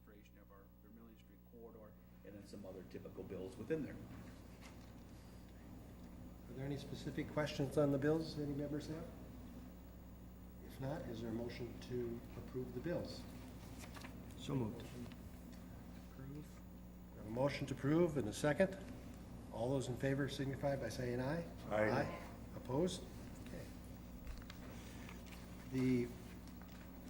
administration of our Vermillion Street corridor, and then some other typical bills within there. Are there any specific questions on the bills any members have? If not, is there a motion to approve the bills? So moved. Approve. We have a motion to approve and a second. All those in favor signify by saying aye. Aye. Opposed? Okay. The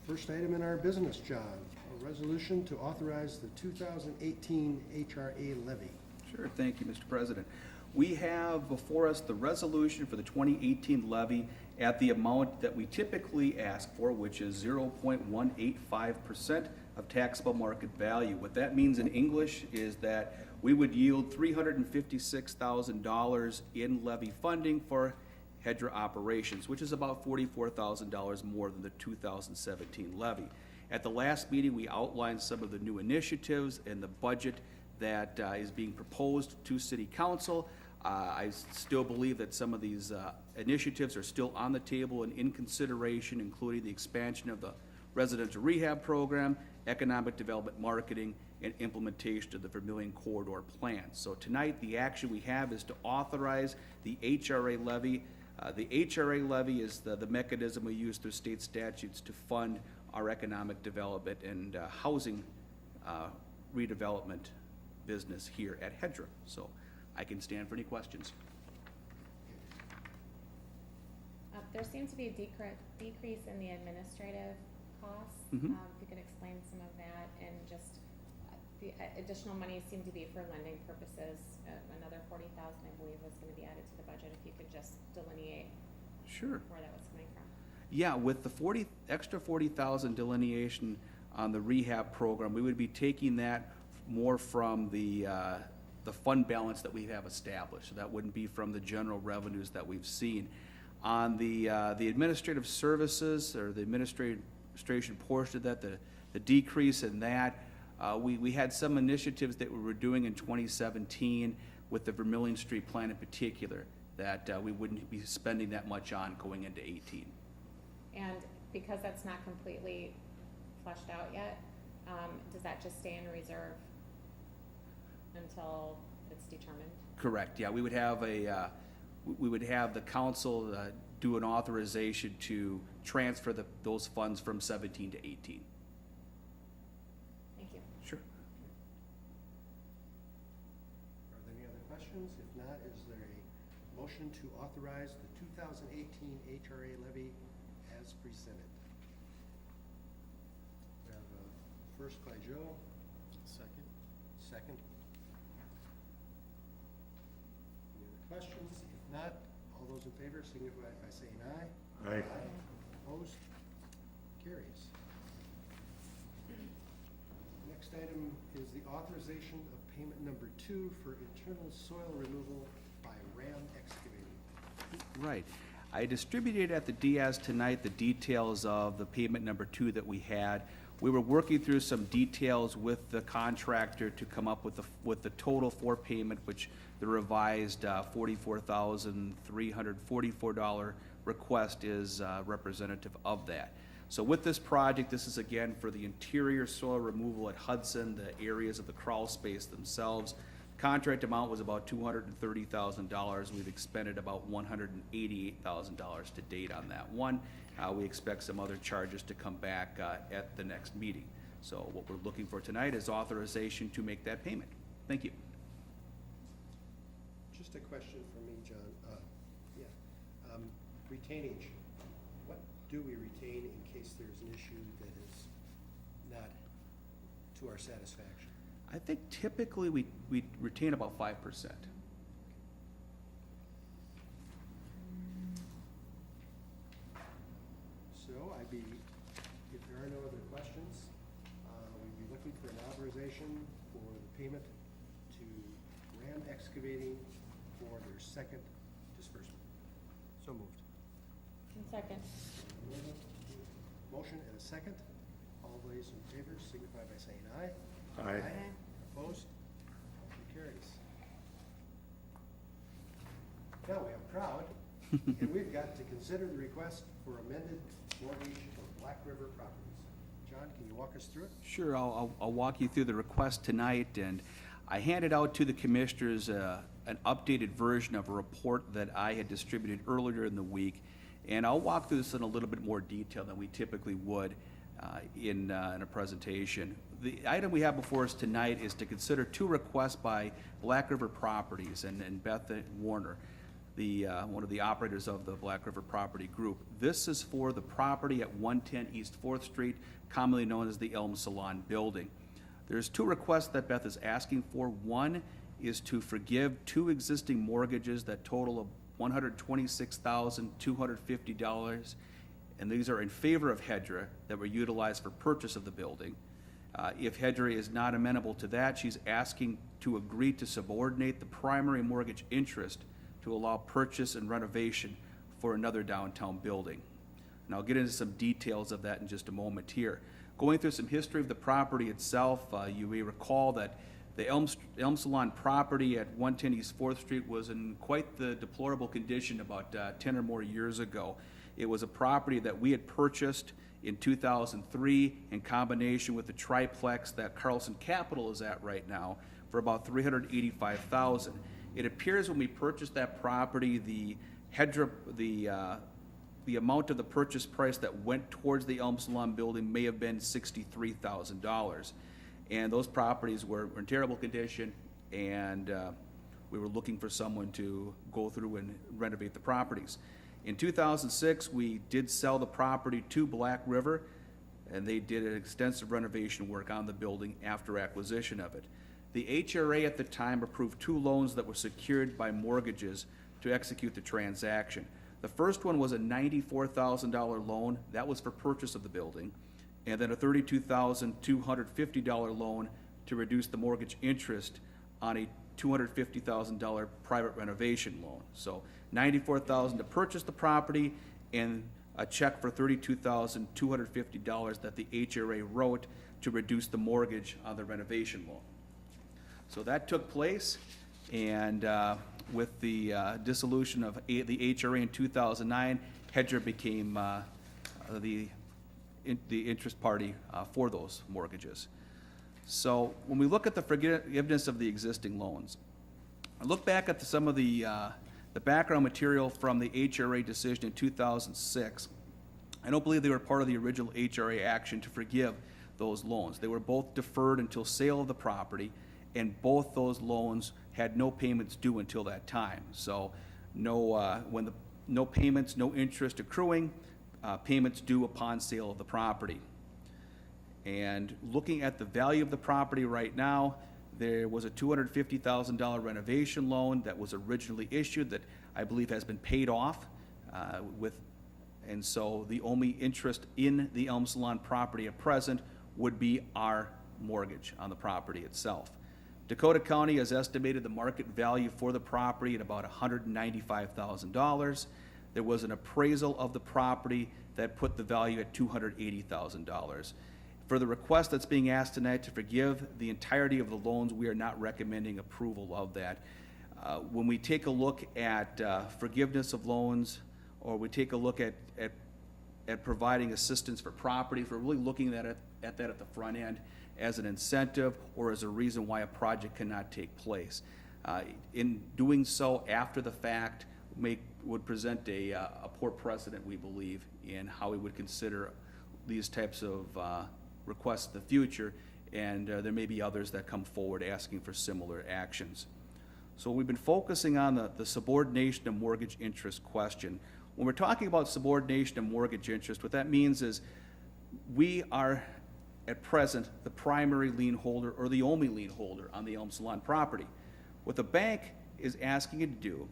first item in our business, John, a resolution to authorize the 2018 HRA levy. Sure, thank you, Mr. President. We have before us the resolution for the 2018 levy at the amount that we typically ask for, which is 0.185% of taxable market value. What that means in English is that we would yield $356,000 in levy funding for HEDRA operations, which is about $44,000 more than the 2017 levy. At the last meeting, we outlined some of the new initiatives and the budget that is being proposed to City Council. I still believe that some of these initiatives are still on the table and in consideration, including the expansion of the residential rehab program, economic development marketing, and implementation of the Vermillion Corridor Plan. So tonight, the action we have is to authorize the HRA levy. The HRA levy is the mechanism we use through state statutes to fund our economic development and housing redevelopment business here at HEDRA. So I can stand for any questions. There seems to be a decrease in the administrative costs. Mhm. If you could explain some of that, and just the additional money seemed to be for lending purposes. Another $40,000, I believe, was going to be added to the budget. If you could just delineate Sure. where that was coming from. Yeah, with the extra 40,000 delineation on the rehab program, we would be taking that more from the fund balance that we have established. So that wouldn't be from the general revenues that we've seen. On the administrative services, or the administration portion of that, the decrease in that, we had some initiatives that we were doing in 2017 with the Vermillion Street plan in particular, that we wouldn't be spending that much on going into 18. And because that's not completely fleshed out yet, does that just stay in reserve until it's determined? Correct, yeah, we would have the council do an authorization to transfer those funds from 17 to 18. Thank you. Sure. Are there any other questions? If not, is there a motion to authorize the 2018 HRA levy as presented? We have a first by Joe. Second. Second. Any other questions? If not, all those in favor signify by saying aye. Aye. Opposed? Carries. Next item is the authorization of payment number 2 for internal soil removal by Ram Excavating. Right. I distributed at the Diaz tonight the details of the payment number 2 that we had. We were working through some details with the contractor to come up with the total for payment, which the revised $44,344 request is representative of that. So with this project, this is again for the interior soil removal at Hudson, the areas of the crawl space themselves. Contract amount was about $230,000. We've expended about $188,000 to date on that one. We expect some other charges to come back at the next meeting. So what we're looking for tonight is authorization to make that payment. Thank you. Just a question for me, John. Retainage. What do we retain in case there's an issue that is not to our satisfaction? I think typically we retain about 5%. So if there are no other questions, we'd be looking for an authorization for the payment to Ram Excavating for their second disbursement. So moved. And second. Motion and a second. All those in favor signify by saying aye. Aye. Opposed? Motion carries. Now we have crowd, and we've got to consider the request for amended mortgage for Black River Properties. John, can you walk us through it? Sure, I'll walk you through the request tonight, and I handed out to the commissioners an updated version of a report that I had distributed earlier in the week, and I'll walk through this in a little bit more detail than we typically would in a presentation. The item we have before us tonight is to consider two requests by Black River Properties and Beth Warner, one of the operators of the Black River Property Group. This is for the property at 110 East 4th Street, commonly known as the Elm Salon Building. There's two requests that Beth is asking for. One is to forgive two existing mortgages that total of $126,250, and these are in favor of HEDRA that were utilized for purchase of the building. If HEDRA is not amenable to that, she's asking to agree to subordinate the primary mortgage interest to allow purchase and renovation for another downtown building. And I'll get into some details of that in just a moment here. Going through some history of the property itself, you may recall that the Elm Salon property at 110 East 4th Street was in quite the deplorable condition about 10 or more years ago. It was a property that we had purchased in 2003 in combination with the triplex that Carlson Capital is at right now for about $385,000. It appears when we purchased that property, the amount of the purchase price that went towards the Elm Salon building may have been $63,000. And those properties were in terrible condition, and we were looking for someone to go through and renovate the properties. In 2006, we did sell the property to Black River, and they did an extensive renovation work on the building after acquisition of it. The HRA at the time approved two loans that were secured by mortgages to execute the transaction. The first one was a $94,000 loan. That was for purchase of the building. And then a $32,250 loan to reduce the mortgage interest on a $250,000 private renovation loan. So $94,000 to purchase the property and a check for $32,250 that the HRA wrote to reduce the mortgage on the renovation loan. So that took place, and with the dissolution of the HRA in 2009, HEDRA became the interest party for those mortgages. So when we look at the forgiveness of the existing loans, I look back at some of the background material from the HRA decision in 2006. I don't believe they were part of the original HRA action to forgive those loans. They were both deferred until sale of the property, and both those loans had no payments due until that time. So no payments, no interest accruing, payments due upon sale of the property. And looking at the value of the property right now, there was a $250,000 renovation loan that was originally issued that I believe has been paid off and so the only interest in the Elm Salon property at present would be our mortgage on the property itself. Dakota County has estimated the market value for the property at about $195,000. There was an appraisal of the property that put the value at $280,000. For the request that's being asked tonight to forgive the entirety of the loans, we are not recommending approval of that. When we take a look at forgiveness of loans, or we take a look at providing assistance for properties, we're really looking at that at the front end as an incentive or as a reason why a project cannot take place. In doing so after the fact would present a poor precedent, we believe, in how we would consider these types of requests in the future, and there may be others that come forward asking for similar actions. So we've been focusing on the subordination of mortgage interest question. When we're talking about subordination of mortgage interest, what that means is we are at present the primary lien holder or the only lien holder on the Elm Salon property. What the bank is asking it to do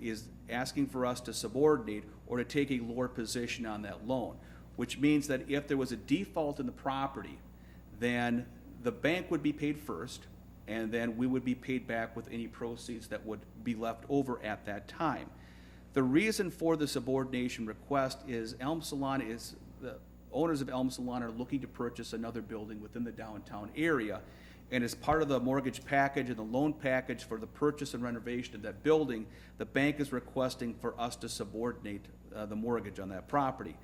is asking for us to subordinate or to take a lower position on that loan, which means that if there was a default in the property, then the bank would be paid first, and then we would be paid back with any proceeds that would be left over at that time. The reason for the subordination request is the owners of Elm Salon are looking to purchase another building within the downtown area, and as part of the mortgage package and the loan package for the purchase and renovation of that building, the bank is requesting for us to subordinate the mortgage on that property.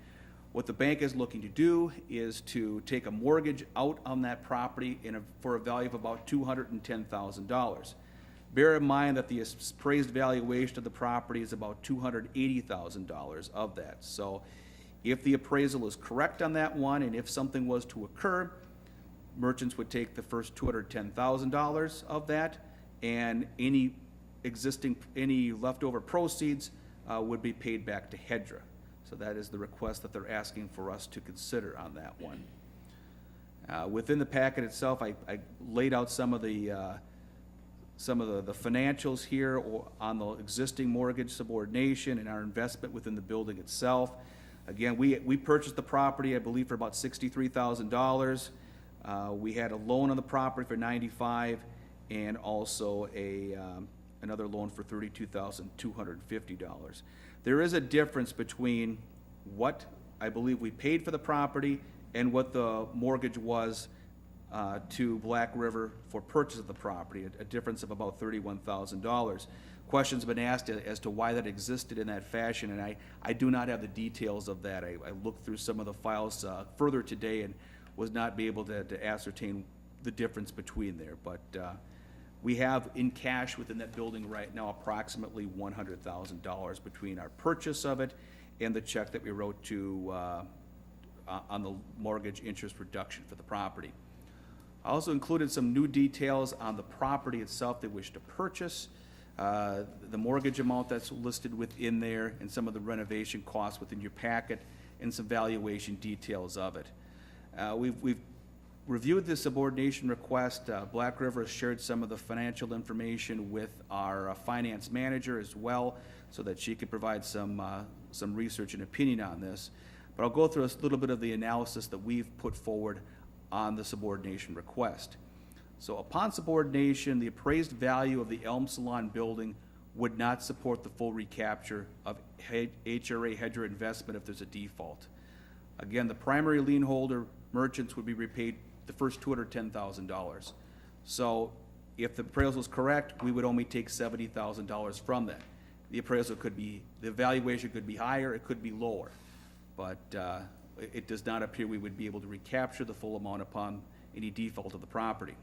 What the bank is looking to do is to take a mortgage out on that property for a value of about $210,000. Bear in mind that the appraised valuation of the property is about $280,000 of that. So if the appraisal is correct on that one, and if something was to occur, merchants would take the first $210,000 of that, and any leftover proceeds would be paid back to HEDRA. So that is the request that they're asking for us to consider on that one. Within the packet itself, I laid out some of the financials here on the existing mortgage subordination and our investment within the building itself. Again, we purchased the property, I believe, for about $63,000. We had a loan on the property for $95,000, and also another loan for $32,250. There is a difference between what I believe we paid for the property and what the mortgage was to Black River for purchase of the property, a difference of about $31,000. Questions have been asked as to why that existed in that fashion, and I do not have the details of that. I looked through some of the files further today and was not be able to ascertain the difference between there. But we have in cash within that building right now approximately $100,000 between our purchase of it and the check that we wrote to on the mortgage interest reduction for the property. I also included some new details on the property itself they wish to purchase, the mortgage amount that's listed within there, and some of the renovation costs within your packet, and some valuation details of it. We've reviewed the subordination request. Black River has shared some of the financial information with our finance manager as well, so that she can provide some research and opinion on this. But I'll go through a little bit of the analysis that we've put forward on the subordination request. So upon subordination, the appraised value of the Elm Salon building would not support the full recapture of HRA HEDRA investment if there's a default. Again, the primary lien holder, merchants, would be repaid the first $210,000. So if the appraisal is correct, we would only take $70,000 from that. The valuation could be higher, it could be lower, but it does not appear we would be able to recapture the full amount upon any default of the property.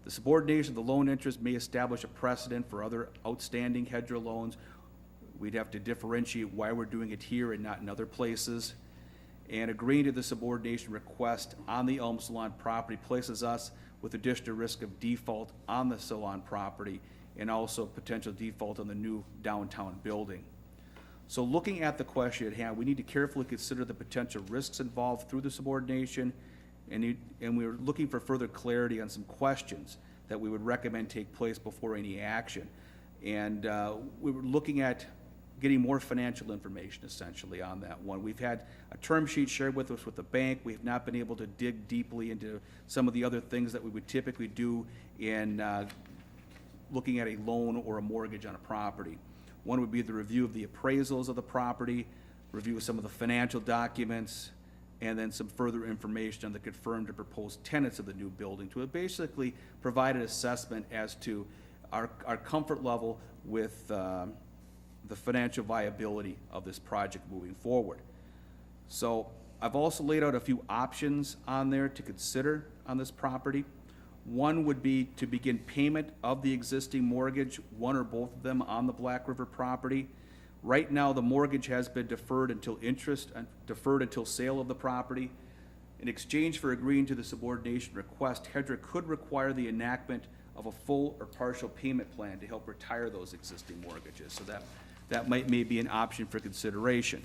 The subordination of the loan interest may establish a precedent for other outstanding HEDRA loans. We'd have to differentiate why we're doing it here and not in other places. And agreeing to the subordination request on the Elm Salon property places us with additional risk of default on the salon property and also potential default on the new downtown building. So looking at the question at hand, we need to carefully consider the potential risks involved through the subordination, and we're looking for further clarity on some questions that we would recommend take place before any action. And we were looking at getting more financial information essentially on that one. We've had a term sheet shared with us with the bank. We have not been able to dig deeply into some of the other things that we would typically do in looking at a loan or a mortgage on a property. One would be the review of the appraisals of the property, review of some of the financial documents, and then some further information on the confirmed or proposed tenants of the new building to basically provide an assessment as to our comfort level with the financial viability of this project moving forward. So I've also laid out a few options on there to consider on this property. One would be to begin payment of the existing mortgage, one or both of them, on the Black River property. Right now, the mortgage has been deferred until sale of the property. In exchange for agreeing to the subordination request, HEDRA could require the enactment of a full or partial payment plan to help retire those existing mortgages. So that may be an option for consideration.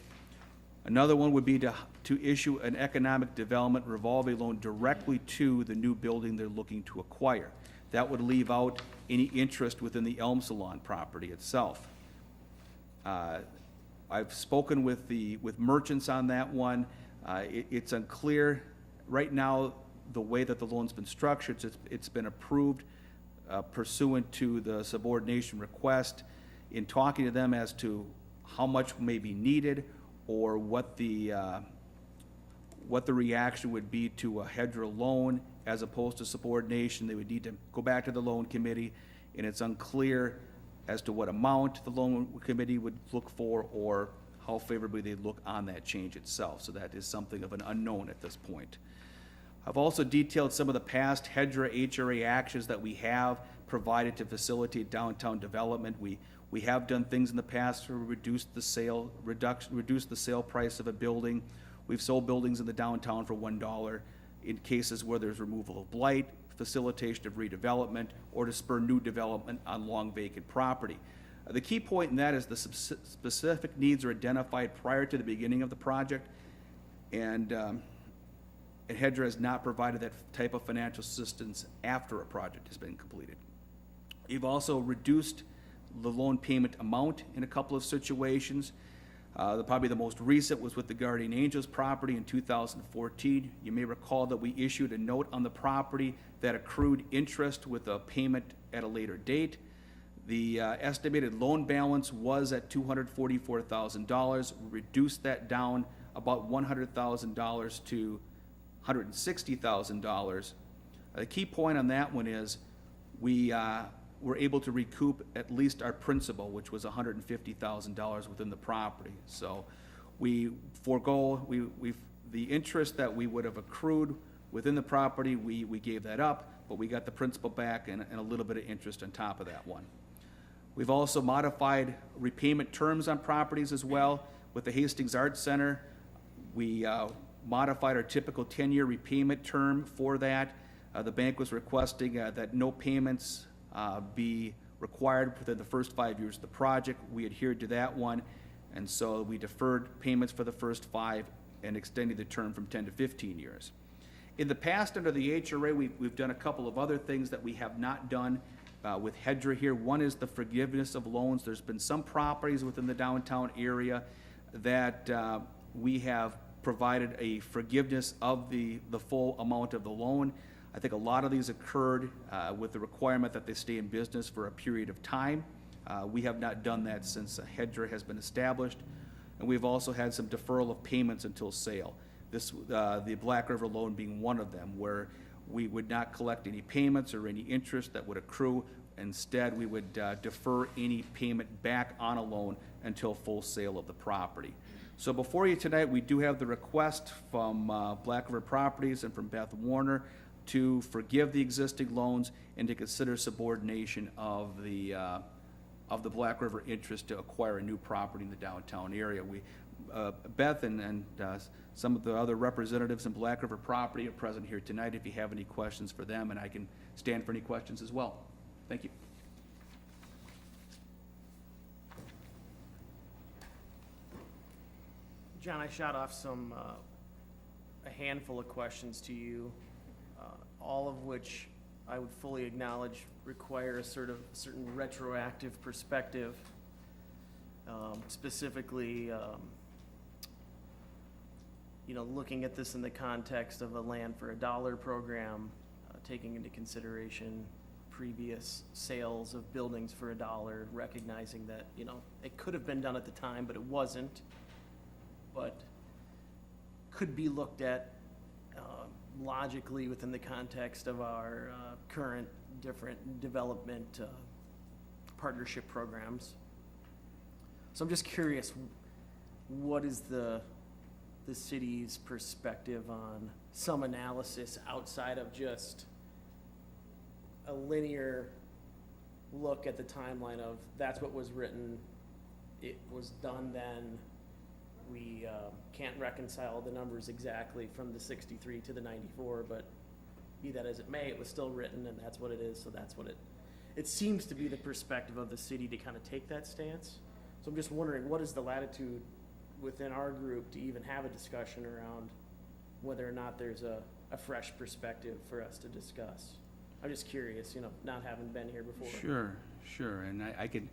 Another one would be to issue an economic development revolving loan directly to the new building they're looking to acquire. That would leave out any interest within the Elm Salon property itself. I've spoken with merchants on that one. It's unclear. Right now, the way that the loan's been structured, it's been approved pursuant to the subordination request. In talking to them as to how much may be needed or what the reaction would be to a HEDRA loan as opposed to subordination, they would need to go back to the loan committee, and it's unclear as to what amount the loan committee would look for or how favorably they look on that change itself. So that is something of an unknown at this point. I've also detailed some of the past HEDRA HRA actions that we have provided to facilitate downtown development. We have done things in the past to reduce the sale price of a building. We've sold buildings in the downtown for $1 in cases where there's removal of blight, facilitation of redevelopment, or to spur new development on long vacant property. The key point in that is the specific needs are identified prior to the beginning of the project, and HEDRA has not provided that type of financial assistance after a project has been completed. We've also reduced the loan payment amount in a couple of situations. Probably the most recent was with the Guardian Angels property in 2014. You may recall that we issued a note on the property that accrued interest with a payment at a later date. The estimated loan balance was at $244,000. We reduced that down about $100,000 to $160,000. The key point on that one is we were able to recoup at least our principal, which was $150,000 within the property. So we forego, the interest that we would have accrued within the property, we gave that up, but we got the principal back and a little bit of interest on top of that one. We've also modified repayment terms on properties as well. With the Hastings Arts Center, we modified our typical 10-year repayment term for that. The bank was requesting that no payments be required within the first 5 years of the project. We adhered to that one, and so we deferred payments for the first 5 and extended the term from 10 to 15 years. In the past, under the HRA, we've done a couple of other things that we have not done with HEDRA here. One is the forgiveness of loans. There's been some properties within the downtown area that we have provided a forgiveness of the full amount of the loan. I think a lot of these occurred with the requirement that they stay in business for a period of time. We have not done that since HEDRA has been established. And we've also had some deferral of payments until sale. The Black River loan being one of them, where we would not collect any payments or any interest that would accrue. Instead, we would defer any payment back on a loan until full sale of the property. So before you tonight, we do have the request from Black River Properties and from Beth Warner to forgive the existing loans and to consider subordination of the Black River interest to acquire a new property in the downtown area. Beth and some of the other representatives in Black River Property are present here tonight if you have any questions for them, and I can stand for any questions as well. Thank you. John, I shot off a handful of questions to you, all of which I would fully acknowledge require a certain retroactive perspective. Specifically, looking at this in the context of a land for a dollar program, taking into consideration previous sales of buildings for a dollar, recognizing that, it could have been done at the time, but it wasn't, but could be looked at logically within the context of our current different development partnership programs. So I'm just curious, what is the city's perspective on some analysis outside of just a linear look at the timeline of that's what was written, it was done then, we can't reconcile the numbers exactly from the 63 to the 94, but be that as it may, it was still written and that's what it is, so that's what it seems to be the perspective of the city to kind of take that stance. So I'm just wondering, what is the latitude within our group to even have a discussion around whether or not there's a fresh perspective for us to discuss? I'm just curious, not having been here before. Sure, and I could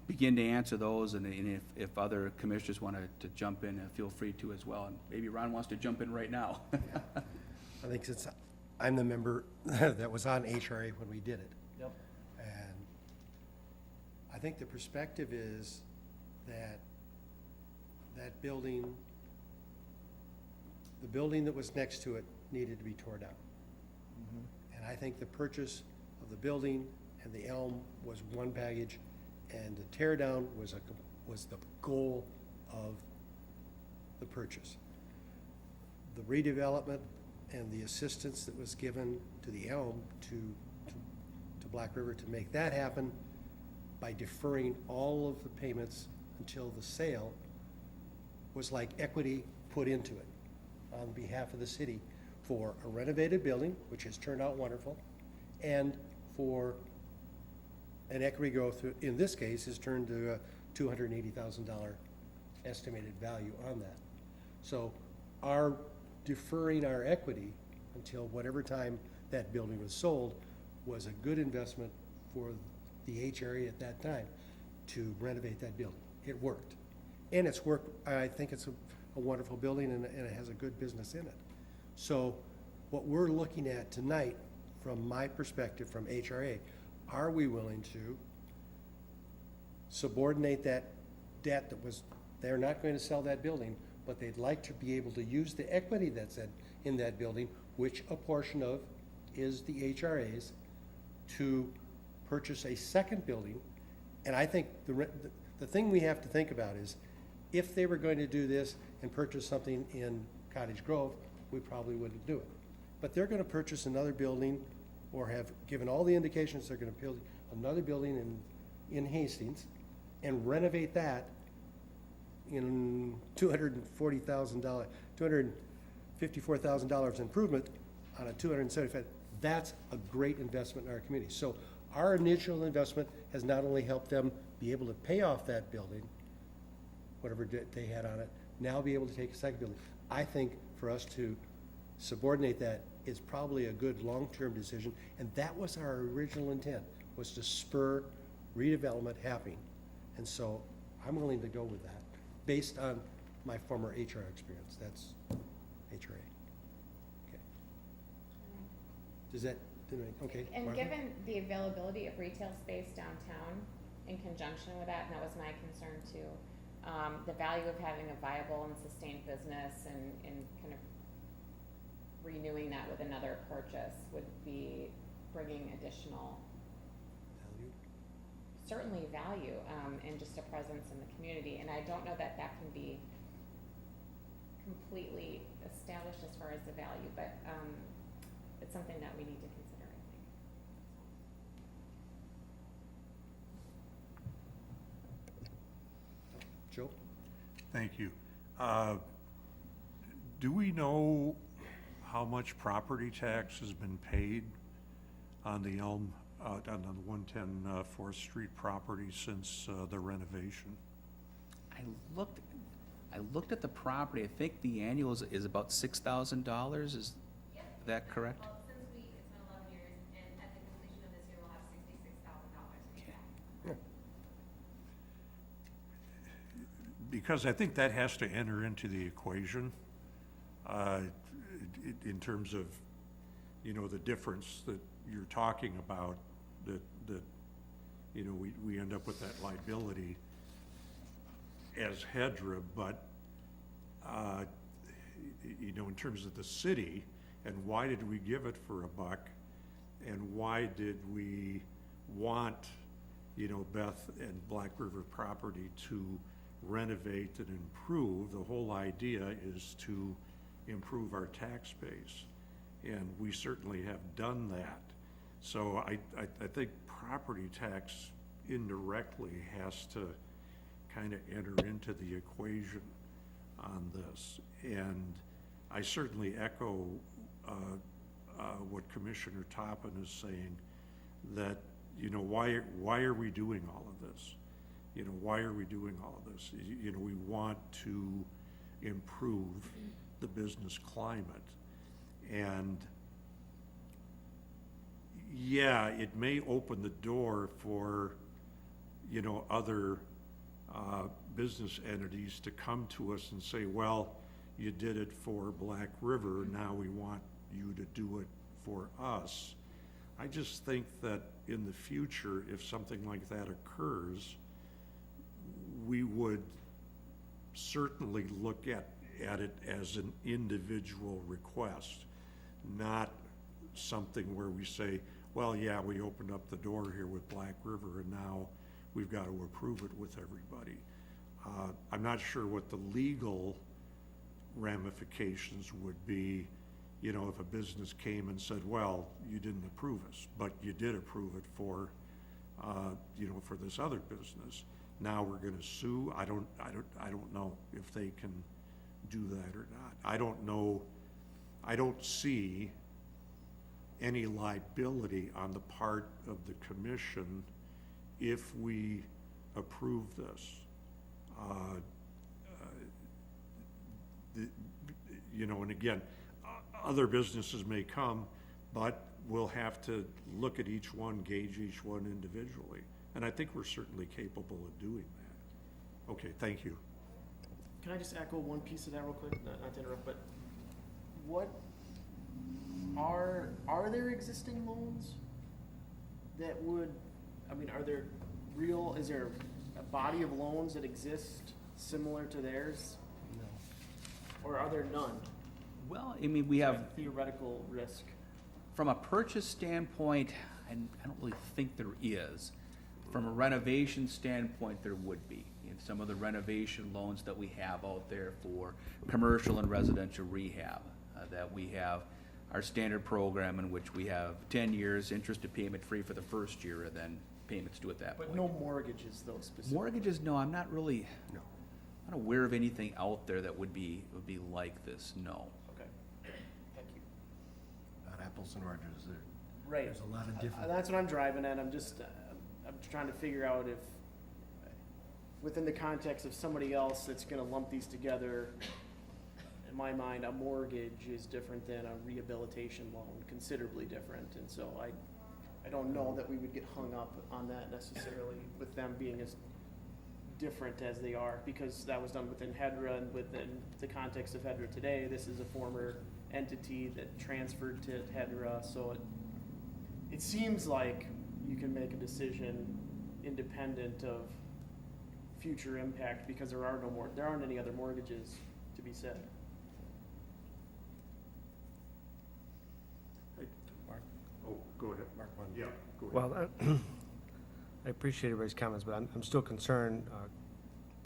begin to answer those, and if other commissioners want to jump in, feel free to as well, and maybe Ron wants to jump in right now. I think since I'm the member that was on HRA when we did it. Yep. And I think the perspective is that building, the building that was next to it needed to be torn down. Mm-hmm. And I think the purchase of the building and the elm was one baggage, and the tear down was the goal of the purchase. The redevelopment and the assistance that was given to the Elm to Black River to make that happen by deferring all of the payments until the sale was like equity put into it on behalf of the city for a renovated building, which has turned out wonderful, and for an equity growth, in this case, has turned to a $280,000 estimated value on that. So our deferring our equity until whatever time that building was sold was a good investment for the HRA at that time to renovate that building. It worked. And it's worked, I think it's a wonderful building and it has a good business in it. So what we're looking at tonight, from my perspective, from HRA, are we willing to subordinate that debt that was, they're not going to sell that building, but they'd like to be able to use the equity that's in that building, which a portion of is the HRA's, to purchase a second building. And I think the thing we have to think about is, if they were going to do this and purchase something in Cottage Grove, we probably wouldn't do it. But they're gonna purchase another building, or have given all the indications they're gonna build another building in Hastings and renovate that in $240,000, $254,000 improvement on a $275,000. That's a great investment in our community. So our initial investment has not only helped them be able to pay off that building, whatever debt they had on it, now be able to take a second building. I think for us to subordinate that is probably a good long-term decision, and that was our original intent, was to spur redevelopment happening. And so I'm willing to go with that, based on my former HR experience. That's HRA. Okay. Does that, okay. And Martha? given the availability of retail space downtown, in conjunction with that, and that was my concern too, the value of having a viable and sustained business and kind of renewing that with another purchase would be bringing additional, Value? certainly value, and just a presence in the community. And I don't know that that can be completely established as far as the value, but it's something that we need to consider, I think. Joe? Thank you. Do we know how much property tax has been paid on the Elm, on the 110 4th Street property since the renovation? I looked at the property. I think the annual is about $6,000. Is that correct? Well, since it's been 11 years, and at the completion of this year, we'll have $66,000 in Okay. cash. Because I think that has to enter into the equation in terms of, the difference that you're talking about, that we end up with that liability as HEDRA, but, in terms of the city, and why did we give it for $1, and why did we want, Beth and Black River property to renovate and improve? The whole idea is to improve our tax base, and we certainly have done that. So I think property tax indirectly has to kind of enter into the equation on this. And I certainly echo what Commissioner Toppin is saying, that, why are we doing all of this? Why are we doing all of this? We want to improve the business climate. And yeah, it may open the door for, other business entities to come to us and say, well, you did it for Black River, now we want you to do it for us. I just think that in the future, if something like that occurs, we would certainly look at it as an individual request, not something where we say, well, yeah, we opened up the door here with Black River and now we've got to approve it with everybody. I'm not sure what the legal ramifications would be, you know, if a business came and said, well, you didn't approve us, but you did approve it for, you know, for this other business. Now we're gonna sue. I don't know if they can do that or not. I don't know, I don't see any liability on the part of the commission if we approve this. You know, and again, other businesses may come, but we'll have to look at each one, gauge each one individually. And I think we're certainly capable of doing that. Okay, thank you. Can I just echo one piece of that real quick, not to interrupt, but what are there existing loans that would, I mean, are there is there a body of loans that exist similar to theirs? No. Or are there none? Well, I mean, we have, Theoretical risk. from a purchase standpoint, I don't really think there is. From a renovation standpoint, there would be. In some of the renovation loans that we have out there for commercial and residential rehab, that we have our standard program in which we have 10 years interest to payment free for the first year, and then payments due at that point. But no mortgages though specifically? Mortgages, no, I'm not really, No. not aware of anything out there that would be like this, no. Okay, thank you. Not apples and oranges, Right. there's a lot of different. That's what I'm driving at, I'm just trying to figure out if, within the context of somebody else that's gonna lump these together, in my mind, a mortgage is different than a rehabilitation loan, considerably different, and so I don't know that we would get hung up on that necessarily, with them being as different as they are, because that was done within HEDRA, and within the context of HEDRA today, this is a former entity that transferred to HEDRA, so it seems like you can make a decision independent of future impact, because there aren't any other mortgages to be said. Oh, go ahead. Mark one. Yeah, go ahead. Well, I appreciate everybody's comments, but I'm still concerned,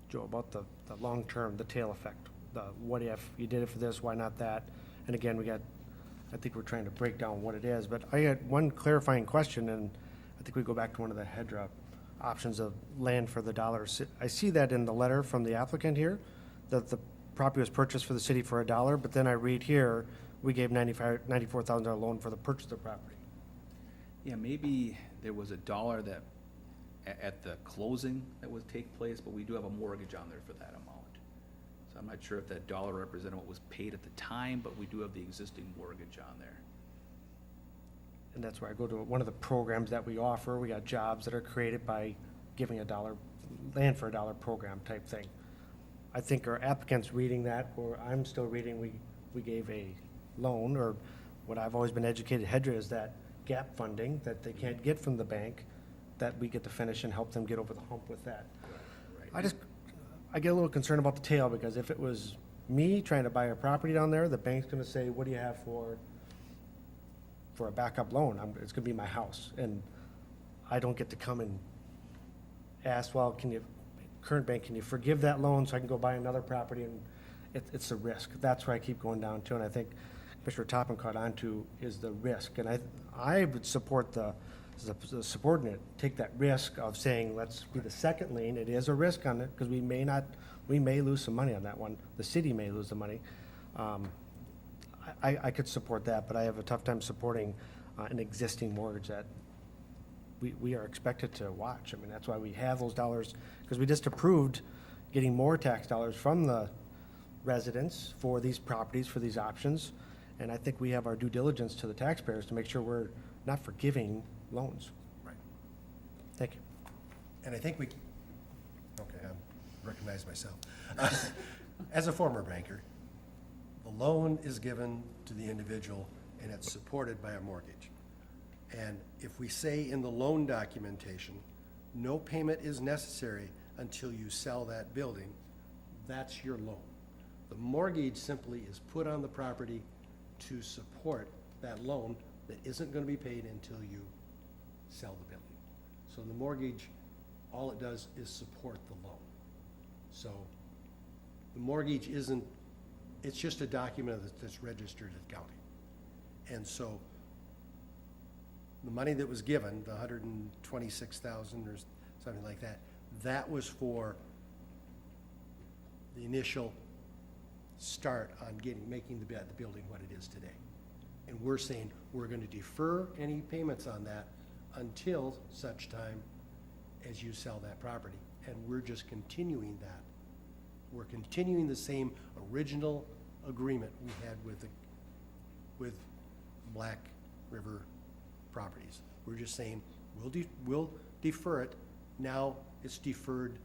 Joe, about the long term, the tail effect. The what if you did it for this, why not that? And again, I think we're trying to break down what it is, but I had one clarifying question, and I think we go back to one of the HEDRA options of land for the dollars. I see that in the letter from the applicant here, that the property was purchased for the city for $1, but then I read here, we gave $94,000 loan for the purchase of the property. Yeah, maybe there was $1 that, at the closing that would take place, but we do have a mortgage on there for that amount. So I'm not sure if that $1 represented what was paid at the time, but we do have the existing mortgage on there. And that's where I go to one of the programs that we offer. We got jobs that are created by giving $1, land for $1 program type thing. I think our applicants reading that, or I'm still reading, we gave a loan, or what I've always been educated, HEDRA, is that gap funding that they can't get from the bank, that we get to finish and help them get over the hump with that. I get a little concerned about the tail, because if it was me trying to buy a property down there, the bank's gonna say, what do you have for a backup loan? It's gonna be my house, and I don't get to come and ask, well, current bank, can you forgive that loan so I can go buy another property? And it's a risk. That's where I keep going down to, and I think Mr. Toppin caught on to is the risk. And I would support the subordinate, take that risk of saying, let's be the second lien. It is a risk on it, because we may lose some money on that one. The city may lose the money. I could support that, but I have a tough time supporting an existing mortgage that we are expected to watch. I mean, that's why we have those dollars, because we just approved getting more tax dollars from the residents for these properties, for these options. And I think we have our due diligence to the taxpayers to make sure we're not forgiving loans. Right. Thank you. And I think okay, I recognize myself. As a former banker, the loan is given to the individual and it's supported by a mortgage. And if we say in the loan documentation, no payment is necessary until you sell that building, that's your loan. The mortgage simply is put on the property to support that loan that isn't gonna be paid until you sell the building. So the mortgage, all it does is support the loan. So the mortgage isn't It's just a document that's registered at county. And so the money that was given, the 126,000 or something like that, that was for the initial start on making the building what it is today. And we're saying we're gonna defer any payments on that until such time as you sell that property. And we're just continuing that. We're continuing the same original agreement we had with Black River Properties. We're just saying, we'll defer it. Now it's deferred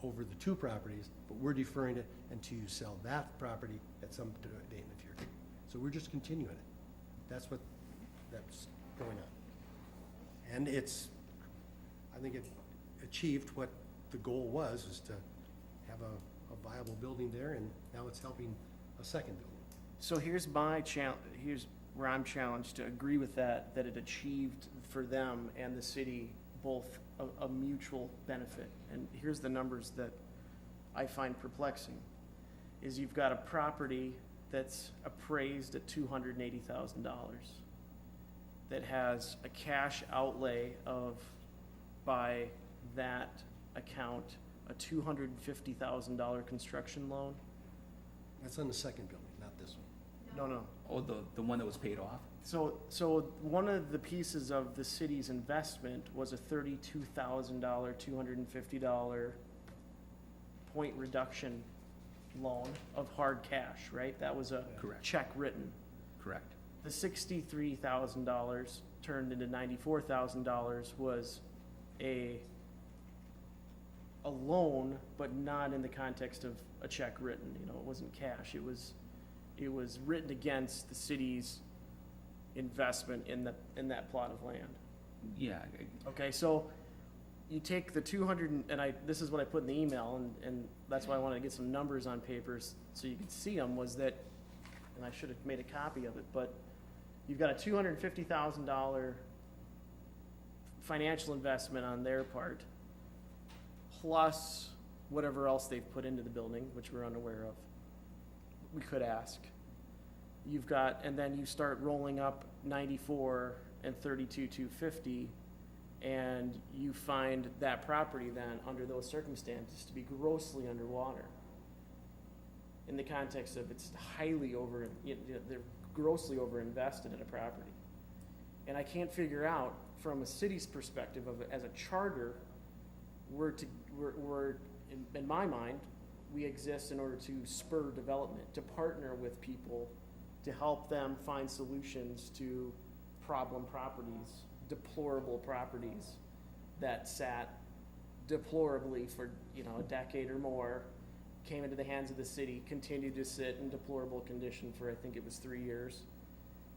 over the two properties, but we're deferring it until you sell that property at some date in the future. So we're just continuing it. That's going on. And I think it achieved what the goal was to have a viable building there, and now it's helping a second building. So here's here's where I'm challenged to agree with that it achieved for them and the city both a mutual benefit. And here's the numbers that I find perplexing, is you've got a property that's appraised at $280,000, that has a cash outlay of, by that account, a $250,000 construction loan. That's on the second building, not this one. No. Oh, the one that was paid off? So one of the pieces of the city's investment was a $32,000, $250 point reduction loan of hard cash, right? That was a Correct. check written. Correct. The $63,000 turned into $94,000 was a loan, but not in the context of a check written. You know, it wasn't cash. It was written against the city's investment in that plot of land. Yeah. Okay, so you take the 200, this is what I put in the email, and that's why I wanted to get some numbers on papers so you could see them, was that, and I should have made a copy of it, but you've got a $250,000 financial investment on their part, plus whatever else they've put into the building, which we're unaware of. We could ask. You've got, and then you start rolling up 94 and 32,250, and you find that property then, under those circumstances, to be grossly underwater. In the context of it's highly they're grossly overinvested in a property. And I can't figure out, from a city's perspective as a charter, in my mind, we exist in order to spur development, to partner with people, to help them find solutions to problem properties, deplorable properties that sat deplorably for, a decade or more, came into the hands of the city, continued to sit in deplorable condition for, I think it was 3 years.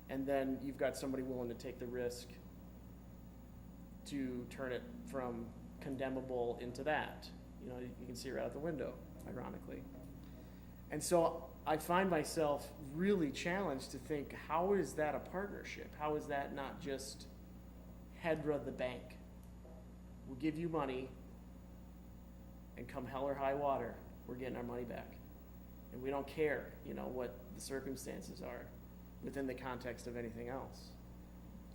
And then you've got somebody willing to take the risk to turn it from condemnable into that. You can see right out the window, ironically. And so I find myself really challenged to think, how is that a partnership? How is that not just HEDRA the bank? We'll give you money, and come hell or high water, we're getting our money back. And we don't care, what the circumstances are within the context of anything else.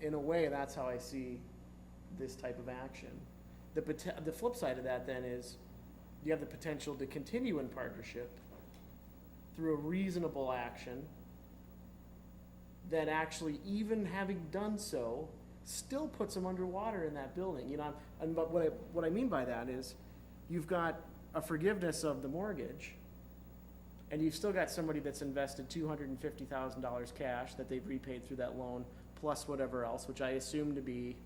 In a way, that's how I see this type of action. The flip side of that then is you have the potential to continue in partnership through a reasonable action that actually, even having done so, still puts them underwater in that building. But what I mean by that is you've got a forgiveness of the mortgage, and you've still got somebody that's invested $250,000 cash that they've repaid through that loan, plus whatever else, which I assume to be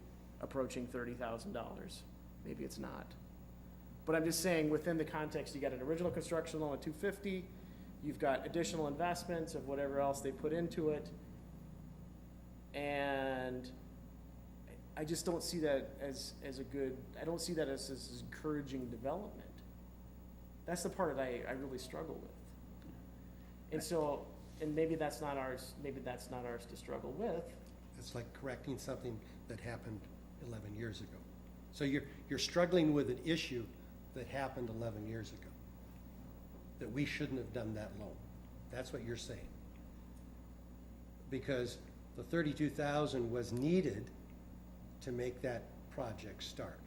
approaching $30,000. Maybe it's not. But I'm just saying, within the context, you got an original construction loan of $250,000, you've got additional investments of whatever else they put into it, and I just don't see that as a good, I don't see that as encouraging development. That's the part that I really struggle with. And so, and maybe that's not ours to struggle with. It's like correcting something that happened 11 years ago. So you're struggling with an issue that happened 11 years ago, that we shouldn't have done that loan. That's what you're saying. Because the 32,000 was needed to make that project start.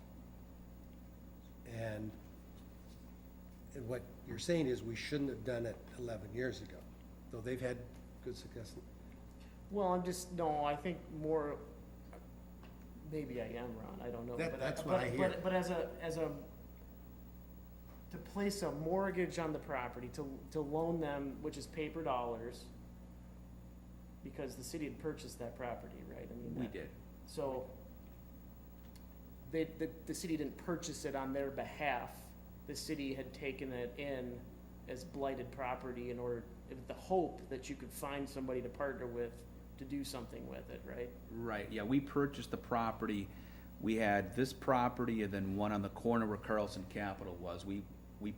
And what you're saying is we shouldn't have done it 11 years ago, though they've had good success. Well, no, I think more, maybe I am, Ron, I don't know. That's what I hear. But as a, to place a mortgage on the property, to loan them, which is paper dollars, because the city had purchased that property, right? I mean, We that- did. So, the city didn't purchase it on their behalf. The city had taken it in as blighted property in order, with the hope that you could find somebody to partner with to do something with it, right? Right, yeah, we purchased the property. We had this property and then one on the corner where Carlson Capital was. We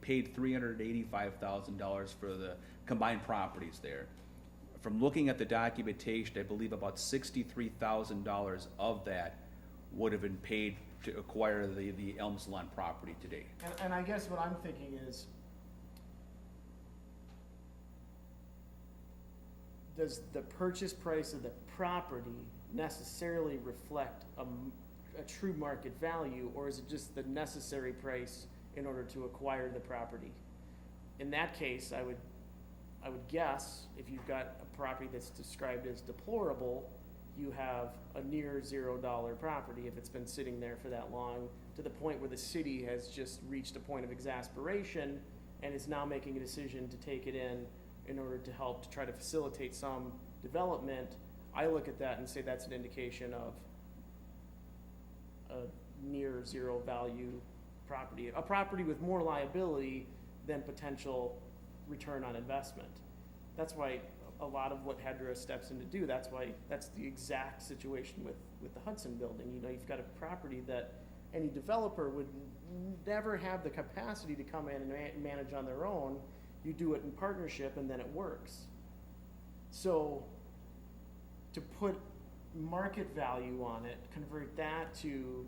paid $385,000 for the combined properties there. From looking at the documentation, I believe about $63,000 of that would have been paid to acquire the Elms Lawn property today. And I guess what I'm thinking is, does the purchase price of the property necessarily reflect a true market value, or is it just the necessary price in order to acquire the property? In that case, I would guess, if you've got a property that's described as deplorable, you have a near $0 property if it's been sitting there for that long, to the point where the city has just reached a point of exasperation and is now making a decision to take it in order to help to try to facilitate some development. I look at that and say that's an indication of a near zero value property, a property with more liability than potential return on investment. That's why a lot of what HEDRA steps in to do, that's the exact situation with the Hudson building. You know, you've got a property that any developer would never have the capacity to come in and manage on their own. You do it in partnership and then it works. So to put market value on it, convert that to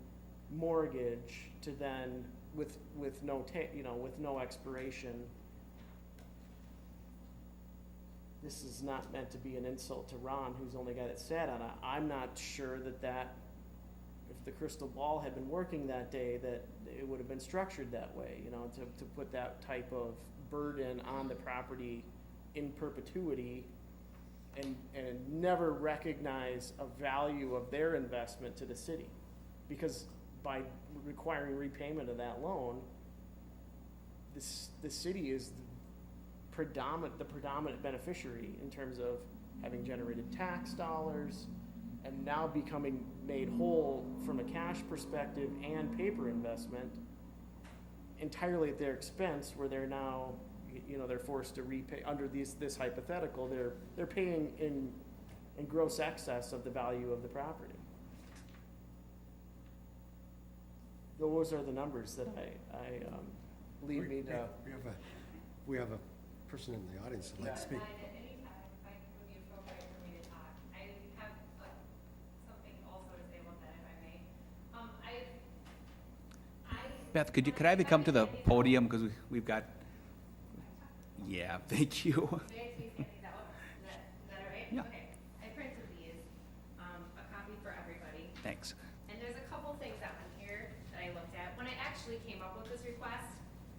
mortgage, to then with no expiration. This is not meant to be an insult to Ron, who's the only guy that sat on it. I'm not sure that if the crystal ball had been working that day, that it would have been structured that way, you know, to put that type of burden on the property in perpetuity and never recognize a value of their investment to the city. Because by requiring repayment of that loan, the city is the predominant beneficiary in terms of having generated tax dollars and now becoming made whole from a cash perspective and paper investment entirely at their expense, where they're now, you know, they're forced to repay under this hypothetical, they're paying in gross excess of the value of the property. Those are the numbers that I lead me to. We have a person in the audience that'd like to speak. At any time, I would be appropriate for me to talk. I have something also to say about that, if I may. Beth, could I have you come to the podium, because we've got, yeah, thank you. May I please get these out? Is that all right? Yeah. Okay. I printed these, a copy for everybody. Thanks. And there's a couple things on here that I looked at. When I actually came up with this request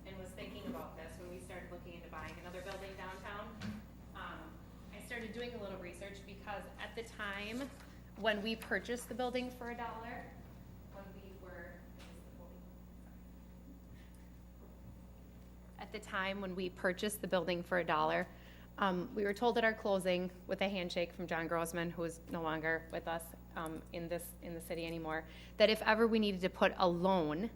and was thinking about this, when we started looking into buying another building downtown, I started doing a little research, because at the time when we purchased the building for $1, at the time when we purchased the building for $1, we were told at our closing, with a handshake from John Grossman, who is no longer with us in the city anymore, that if ever we needed to put a loan,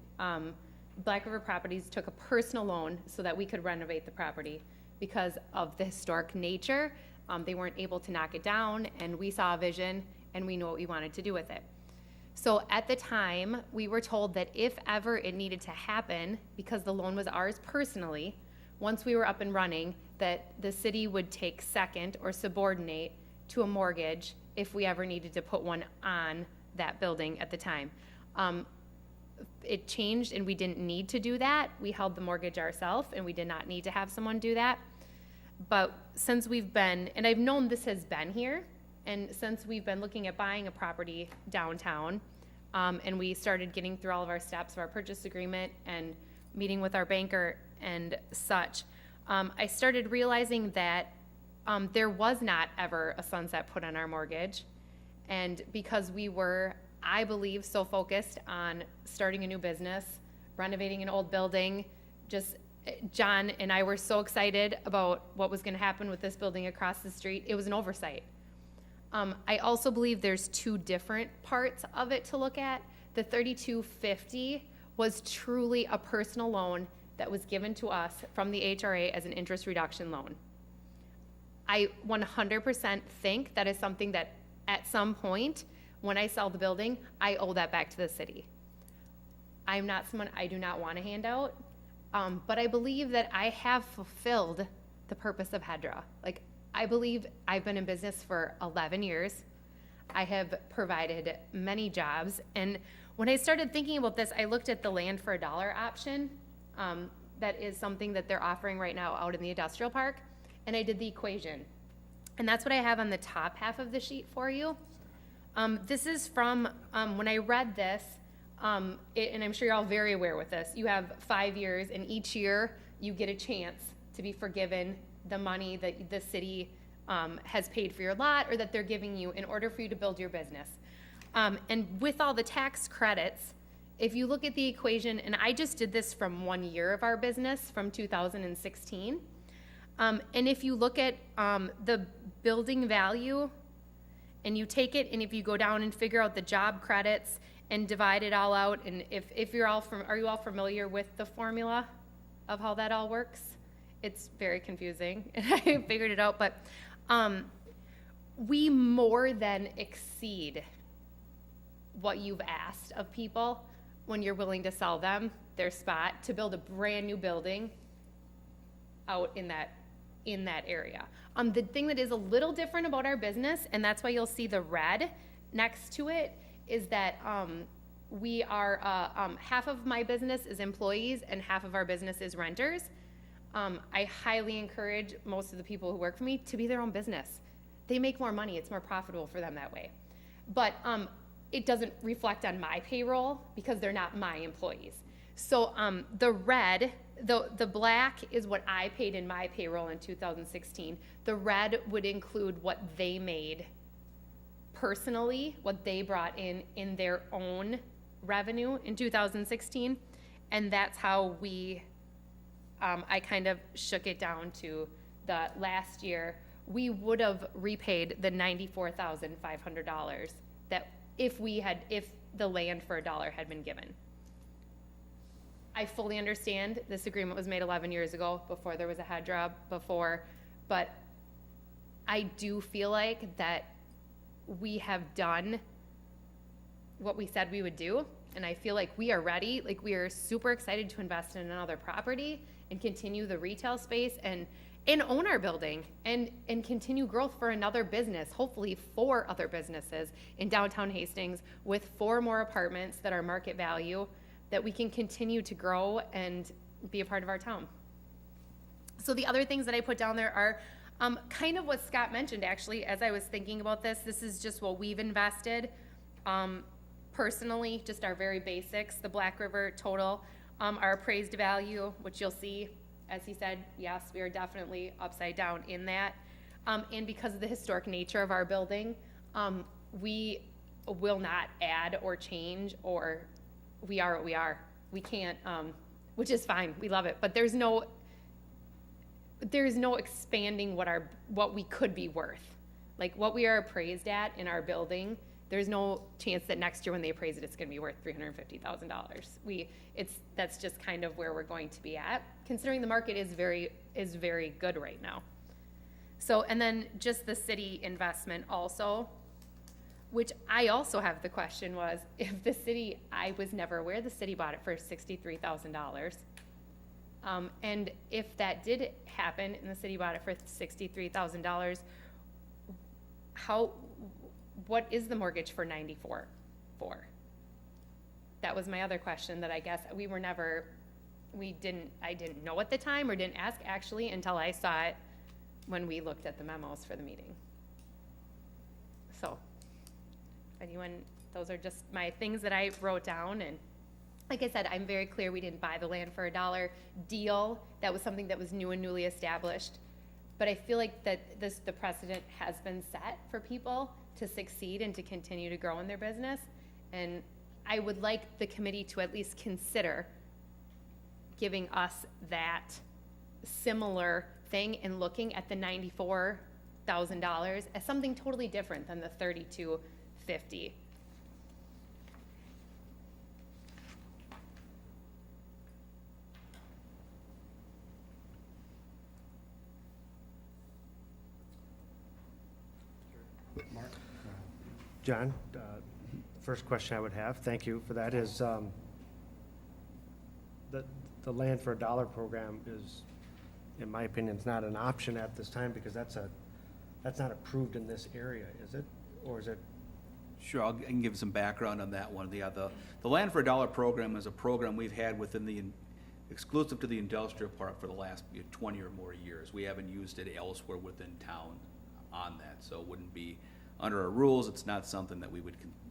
Black River Properties took a personal loan so that we could renovate the property. Because of the historic nature, they weren't able to knock it down, and we saw a vision and we knew what we wanted to do with it. So at the time, we were told that if ever it needed to happen, because the loan was ours personally, once we were up and running, that the city would take second or subordinate to a mortgage if we ever needed to put one on that building at the time. It changed and we didn't need to do that. We held the mortgage ourselves and we did not need to have someone do that. But since we've been, and I've known this has been here, and since we've been looking at buying a property downtown, and we started getting through all of our steps of our purchase agreement and meeting with our banker and such, I started realizing that there was not ever a sunset put on our mortgage. And because we were, I believe, so focused on starting a new business, renovating an old building, just John and I were so excited about what was going to happen with this building across the street. It was an oversight. I also believe there's two different parts of it to look at. The 3250 was truly a personal loan that was given to us from the HRA as an interest reduction loan. I 100% think that is something that at some point, when I sell the building, I owe that back to the city. I'm not someone, I do not want a handout, but I believe that I have fulfilled the purpose of HEDRA. Like, I believe I've been in business for 11 years. I have provided many jobs, and when I started thinking about this, I looked at the land for a dollar option. That is something that they're offering right now out in the industrial park, and I did the equation. And that's what I have on the top half of the sheet for you. This is from, when I read this, and I'm sure you're all very aware with this, you have 5 years, and each year you get a chance to be forgiven the money that the city has paid for your lot or that they're giving you in order for you to build your business. And with all the tax credits, if you look at the equation, and I just did this from 1 year of our business, from 2016, and if you look at the building value, and you take it, and if you go down and figure out the job credits and divide it all out, and if you're all are you all familiar with the formula of how that all works? It's very confusing, and I figured it out, but we more than exceed what you've asked of people when you're willing to sell them their spot to build a brand new building out in that area. The thing that is a little different about our business, and that's why you'll see the red next to it, is that we are, half of my business is employees and half of our business is renters. I highly encourage most of the people who work for me to be their own business. They make more money, it's more profitable for them that way. But it doesn't reflect on my payroll because they're not my employees. So the red, the black is what I paid in my payroll in 2016. The red would include what they made personally, what they brought in their own revenue in 2016. And that's how we, I kind of shook it down to the last year. We would have repaid the $94,500 that if the land for a dollar had been given. I fully understand this agreement was made 11 years ago, before there was a HEDRA, but I do feel like that we have done what we said we would do, and I feel like we are ready. Like, we are super excited to invest in another property and continue the retail space and own our building and continue growth for another business, hopefully 4 other businesses in downtown Hastings with 4 more apartments that are market value, that we can continue to grow and be a part of our town. So the other things that I put down there are kind of what Scott mentioned, actually, as I was thinking about this. This is just what we've invested personally, just our very basics, the Black River total, our appraised value, which you'll see, as he said, yes, we are definitely upside down in that. And because of the historic nature of our building, we will not add or change, or we are what we are. We can't, which is fine. We love it. But there's no expanding what we could be worth. Like, what we are appraised at in our building, there's no chance that next year when they appraise it, it's going to be worth $350,000. That's just kind of where we're going to be at, considering the market is very good right now. So, and then just the city investment also, which I also have the question was, if the city, I was never aware the city bought it for $63,000. And if that did happen and the city bought it for $63,000, what is the mortgage for 94 for? That was my other question that I guess I didn't know at the time, or didn't ask actually until I saw it when we looked at the memos for the meeting. So, anyone, those are just my things that I wrote down, and like I said, I'm very clear we didn't buy the land for $1 deal. That was something that was new and newly established. But I feel like that the precedent has been set for people to succeed and to continue to grow in their business. And I would like the committee to at least consider giving us that similar thing and looking at the $94,000 as something totally different than the $32,50. Mark? John, first question I would have, thank you for that, is the land for $1 program is, in my opinion, is not an option at this time because that's not approved in this area, is it? Or is it? Sure, I can give some background on that one. The Land for $1 program is a program we've had within exclusive to the industrial park for the last 20 or more years. We haven't used it elsewhere within town on that, so it wouldn't be, under our rules, it's not something that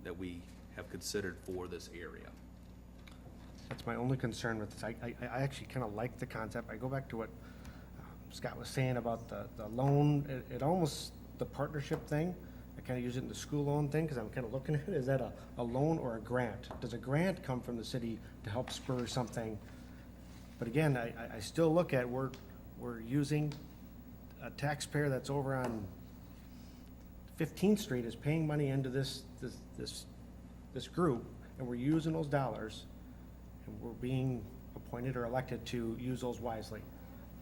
that we have considered for this area. That's my only concern with this. I actually kind of like the concept. I go back to what Scott was saying about the loan. It almost, the partnership thing, I kind of use it in the school loan thing because I'm kind of looking at it. Is that a loan or a grant? Does a grant come from the city to help spur something? But again, I still look at, we're using a taxpayer that's over on 15th Street is paying money into this group, and we're using those dollars, and we're being appointed or elected to use those wisely.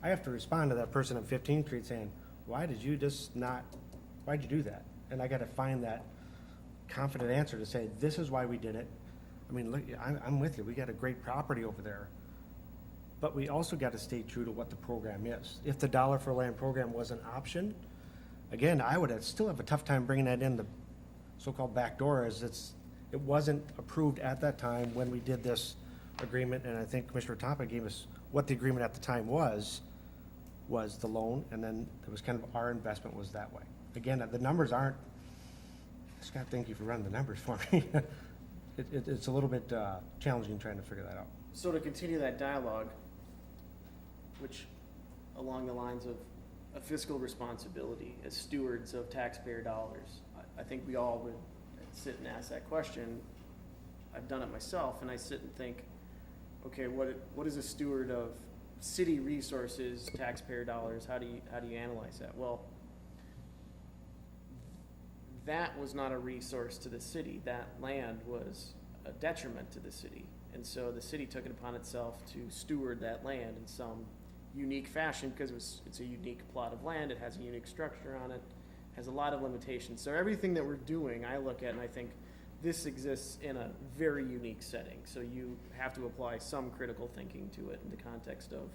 I have to respond to that person on 15th Street saying, why'd you do that? And I gotta find that confident answer to say, this is why we did it. I mean, look, I'm with you, we got a great property over there. But we also gotta stay true to what the program is. If the $1 for land program was an option, again, I would still have a tough time bringing that in the so-called back door, as it wasn't approved at that time when we did this agreement, and I think Commissioner Tompa gave us what the agreement at the time was the loan, and then it was kind of our investment was that way. Again, the numbers aren't, Scott, thank you for running the numbers for me. It's a little bit challenging trying to figure that out. So to continue that dialogue, which along the lines of a fiscal responsibility as stewards of taxpayer dollars, I think we all would sit and ask that question. I've done it myself, and I sit and think, okay, what is a steward of city resources, taxpayer dollars? How do you analyze that? Well, that was not a resource to the city. That land was a detriment to the city. And so the city took it upon itself to steward that land in some unique fashion because it's a unique plot of land. It has a unique structure on it, has a lot of limitations. So everything that we're doing, I look at and I think this exists in a very unique setting. So you have to apply some critical thinking to it in the context of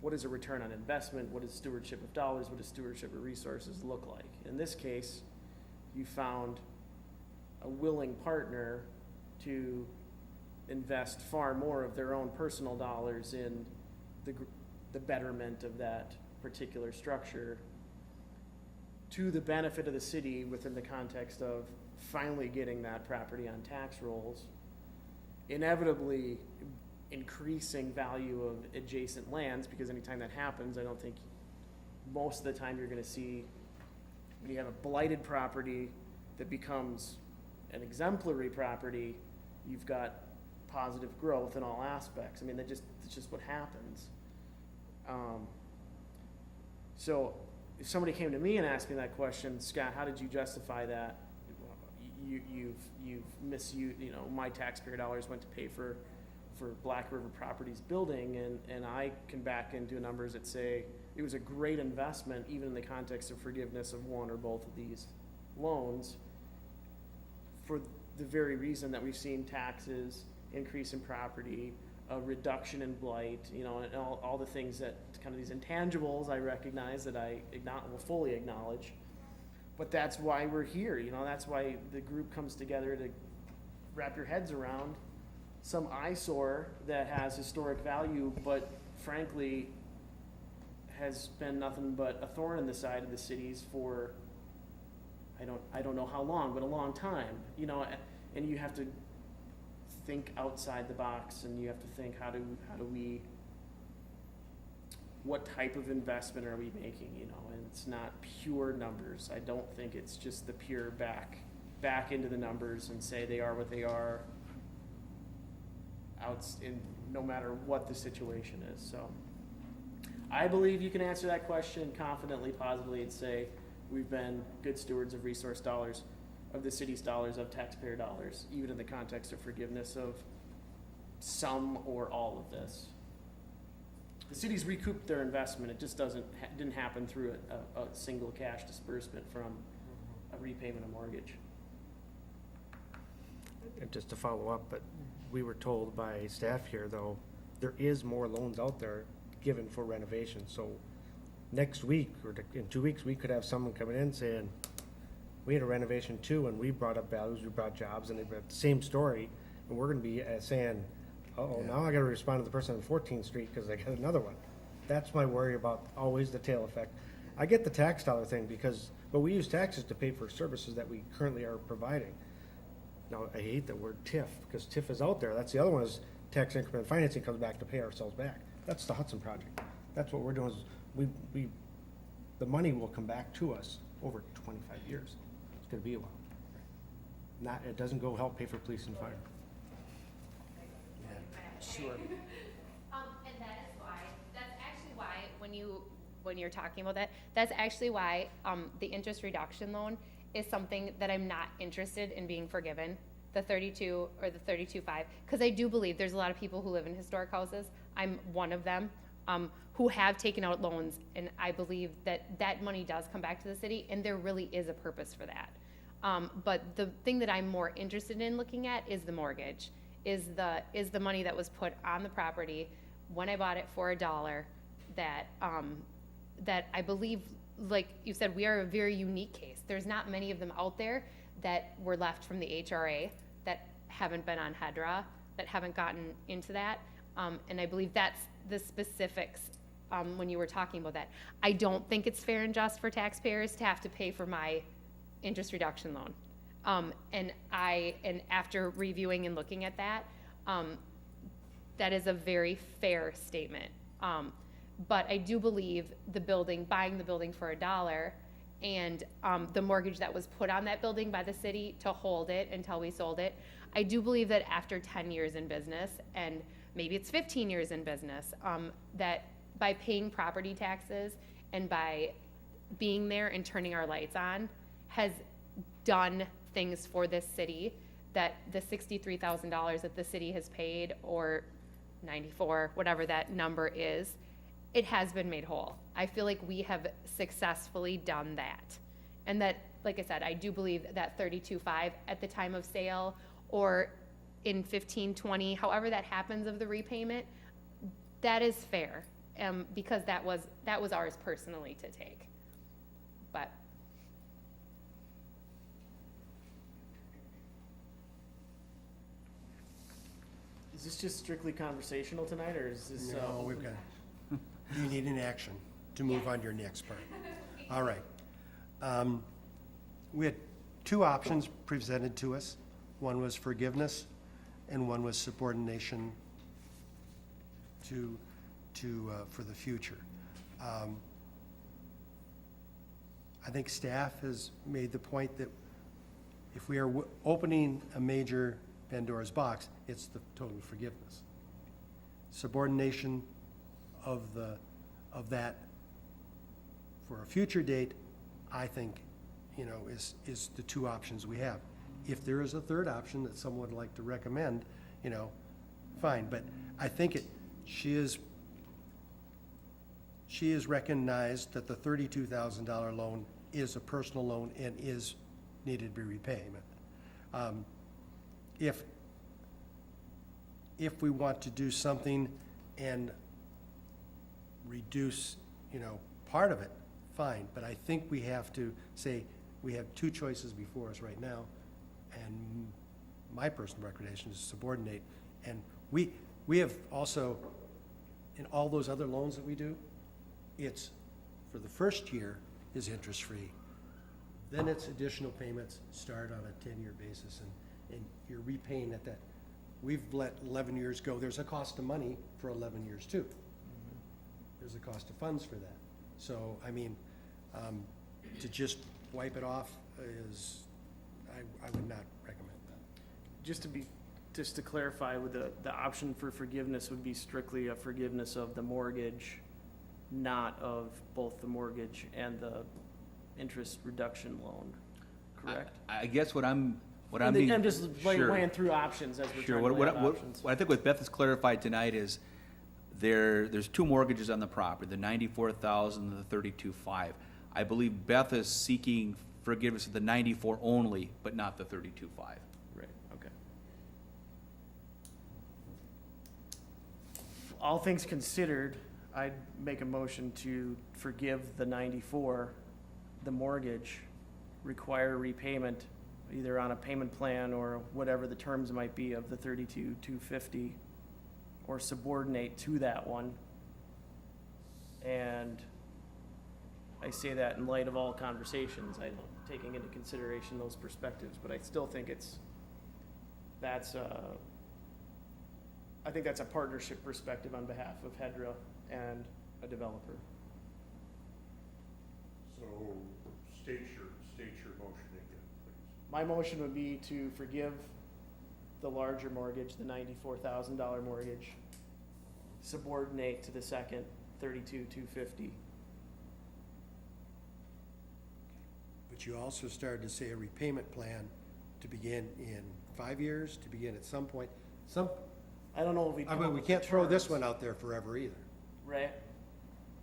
what is a return on investment, what is stewardship of dollars, what does stewardship of resources look like. In this case, you found a willing partner to invest far more of their own personal dollars in the betterment of that particular structure to the benefit of the city within the context of finally getting that property on tax rolls, inevitably increasing value of adjacent lands, because anytime that happens, I don't think most of the time you're gonna see, when you have a blighted property that becomes an exemplary property, you've got positive growth in all aspects. I mean, it's just what happens. So if somebody came to me and asked me that question, Scott, how did you justify that? You've misused, my taxpayer dollars went to pay for Black River Properties building, and I can back into numbers that say it was a great investment, even in the context of forgiveness of one or both of these loans, for the very reason that we've seen taxes increase in property, a reduction in blight, and all the things that kind of these intangibles I recognize that I will fully acknowledge. But that's why we're here, that's why the group comes together to wrap your heads around some eyesore that has historic value, but frankly has been nothing but a thorn in the side of the cities for, I don't know how long, but a long time, you know, and you have to think outside the box, and you have to think, how do we, what type of investment are we making, you know, and it's not pure numbers. I don't think it's just the pure back into the numbers and say they are what they are no matter what the situation is. So I believe you can answer that question confidently, positively, and say we've been good stewards of resource dollars, of the city's dollars, of taxpayer dollars, even in the context of forgiveness of some or all of this. The city's recouped their investment. It just didn't happen through a single cash disbursement from a repayment of mortgage. And just to follow up, but we were told by staff here, though, there is more loans out there given for renovation. So next week, or in 2 weeks, we could have someone coming in saying, we had a renovation too, and we brought up values, we brought jobs, and they've got the same story, and we're gonna be saying, uh-oh, now I gotta respond to the person on 14th Street because I got another one. That's my worry about always the tail effect. I get the tax dollar thing but we use taxes to pay for services that we currently are providing. Now, I hate the word TIF, because TIF is out there. That's the other one, is tax increment financing comes back to pay ourselves back. That's the Hudson project. That's what we're doing, is the money will come back to us over 25 years. It's gonna be a while. It doesn't go help pay for police and fire. Sure. And that's actually why, when you're talking about that, that's actually why, the interest reduction loan is something that I'm not interested in being forgiven, the 32 or the 32.5, because I do believe there's a lot of people who live in historic houses. I'm one of them, who have taken out loans, and I believe that money does come back to the city, and there really is a purpose for that. But the thing that I'm more interested in looking at is the mortgage, is the money that was put on the property when I bought it for $1, that I believe, like you said, we are a very unique case. There's not many of them out there that were left from the HRA that haven't been on HEDRA, that haven't gotten into that. And I believe that's the specifics when you were talking about that. I don't think it's fair and just for taxpayers to have to pay for my interest reduction loan. And after reviewing and looking at that, that is a very fair statement. But I do believe buying the building for $1, and the mortgage that was put on that building by the city to hold it until we sold it, I do believe that after 10 years in business, and maybe it's 15 years in business, that by paying property taxes and by being there and turning our lights on has done things for this city, that the $63,000 that the city has paid, or 94, whatever that number is, it has been made whole. I feel like we have successfully done that. And that, like I said, I do believe that 32.5 at the time of sale, or in 15, 20, however that happens of the repayment, that is fair, because that was ours personally to take. But Is this just strictly conversational tonight, or is this? No, we've got, you need an action to move on your next part. All right. We had two options presented to us. One was forgiveness, and one was subordination for the future. I think staff has made the point that if we are opening a major Pandora's box, it's the total forgiveness. Subordination of that for a future date, I think, is the two options we have. If there is a third option that someone would like to recommend, fine, but I think she is recognized that the $32,000 loan is a personal loan and is needed to be repayment. If we want to do something and reduce, part of it, fine, but I think we have to say, we have two choices before us right now, and my personal recommendation is subordinate. And we have also, in all those other loans that we do, it's, for the first year is interest-free. Then it's additional payments start on a 10-year basis, and you're repaying at that. We've let 11 years go. There's a cost of money for 11 years too. There's a cost of funds for that. So, I mean, to just wipe it off is, I would not recommend that. Just to clarify, with the option for forgiveness would be strictly a forgiveness of the mortgage, not of both the mortgage and the interest reduction loan, correct? I guess what I'm I'm being. just Sure. weighing through options as we're Sure, trying to what, weigh out what, options. what I think what Beth has clarified tonight is there's two mortgages on the property, the 94,000 and the 32,500. I believe Beth is seeking forgiveness of the 94 only, but not the 32,500. Right, okay. All things considered, I'd make a motion to forgive the 94, the mortgage, require repayment, either on a payment plan or whatever the terms might be of the 32,250, or subordinate to that one. And I say that in light of all conversations, taking into consideration those perspectives, but I still think I think that's a partnership perspective on behalf of HEDRA and a developer. So state your motion again, please. My motion would be to forgive the larger mortgage, the $94,000 mortgage, subordinate to the second, 32,250. But you also started to say a repayment plan to begin in 5 years, to begin at some point. I don't know if we. I mean, we can't throw this one out there forever either. Right.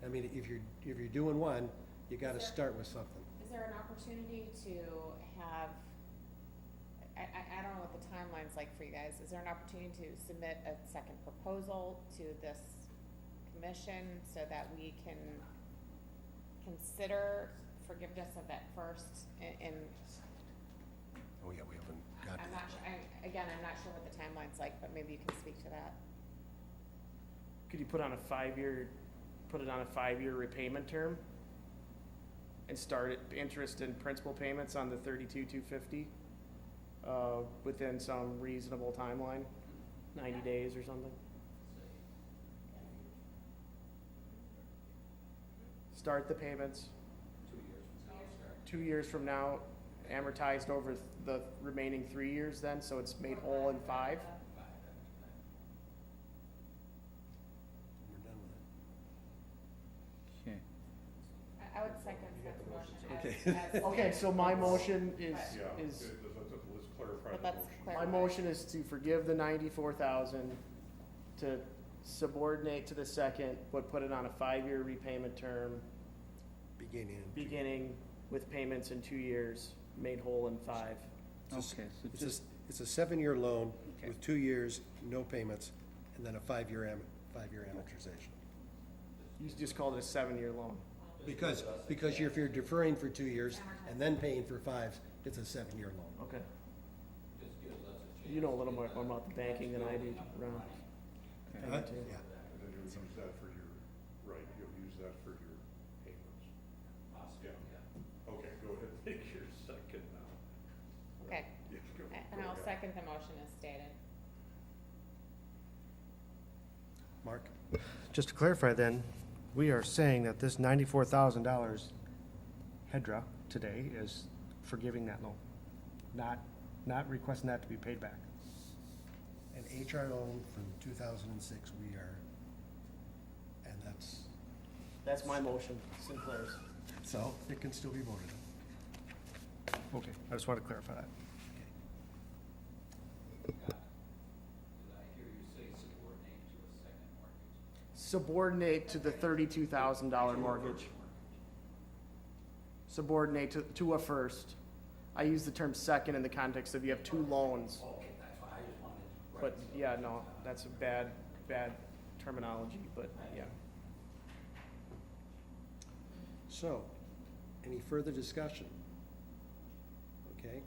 I mean, if you're doing one, you gotta start with something. Is there an opportunity to have, I don't know what the timeline's like for you guys, is there an opportunity to submit a second proposal to this commission so that we can consider forgiveness of that first and Oh, yeah, we haven't got to I'm that. not sure, I'm not sure what the timeline's like, but maybe you can speak to that. Could you put it on a 5-year repayment term? And start at interest and principal payments on the 32,250, within some reasonable timeline, 90 days or something? Start the payments. 2 years from now, amortized over the remaining 3 years then, so it's made whole in 5? We're done with it. Okay. I would second Seth's motion Okay. as. Okay, so my motion is, Let's clarify But the let's motion. clarify. my motion is to forgive the 94,000, to subordinate to the second, but put it on a 5-year repayment term, beginning with payments in 2 years, made whole in 5. Okay, so just, It's a 7-year loan Okay. with 2 years, no payments, and then a 5-year amortization. You just called it a 7-year loan. Because if you're deferring for 2 years and then paying for 5, it's a 7-year loan. Okay. You know a little more about the banking than I do, Ron. Huh? I do too. Yeah. And then you'll use that for your, right, you'll use that for your payments. Yeah. Okay, go ahead, make your second now. Okay, Yeah, go and I'll ahead. second the motion as stated. Mark? Just to clarify then, we are saying that this $94,000 HEDRA today is forgiving that loan, not requesting that to be paid back. An HR loan from 2006, we are, and That's my motion, Sinclair's. so it can still be voted on. Okay, I just want to clarify that. Subordinate to the $32,000 mortgage. Subordinate to a first. I use the term second in the context of you have 2 loans. But, yeah, no, that's a bad terminology, but, yeah. So, any further discussion? Okay,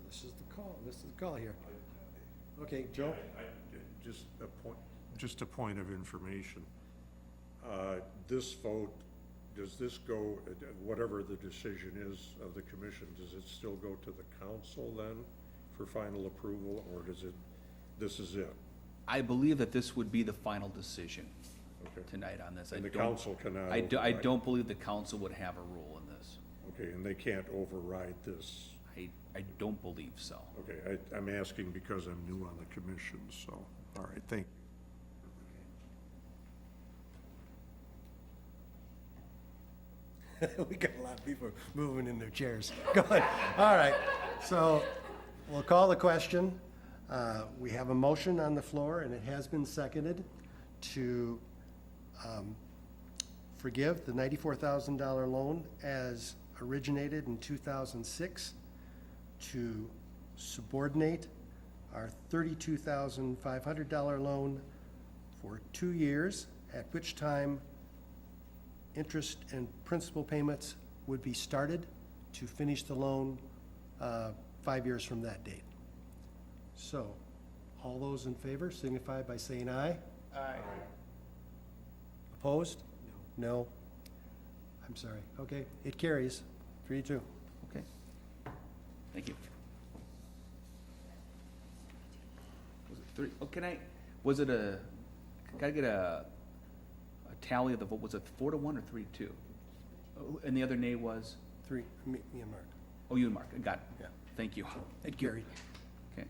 this is the call here. Okay, Joe? Just a point of information. This vote does this go, whatever the decision is of the commission, does it still go to the council then for final approval, or does it, this is it? I believe that this would be the final decision Okay. tonight on this. And the don't- council cannot I override? don't believe the council would have a role in this. Okay, and they can't override this? I don't believe so. Okay, I'm asking because I'm new on the commission, so, all right, thank We got a lot of people moving in their chairs. Go ahead. All right, so we'll call the question. We have a motion on the floor, and it has been seconded to forgive the $94,000 loan as originated in 2006, to subordinate our $32,500 loan for 2 years, at which time interest and principal payments would be started to finish the loan 5 years from that date. So, all those in favor signify by saying aye. Aye. Opposed? No. I'm sorry. Okay, it carries 3-2. Okay. Thank you. Was it three, oh, can I get a tally of the vote? Was it 4-1 or 3-2? Oh, and the other nay was? 3, me and Mark. Oh, you and Mark, got it. Yeah. Thank you. It carried. Okay.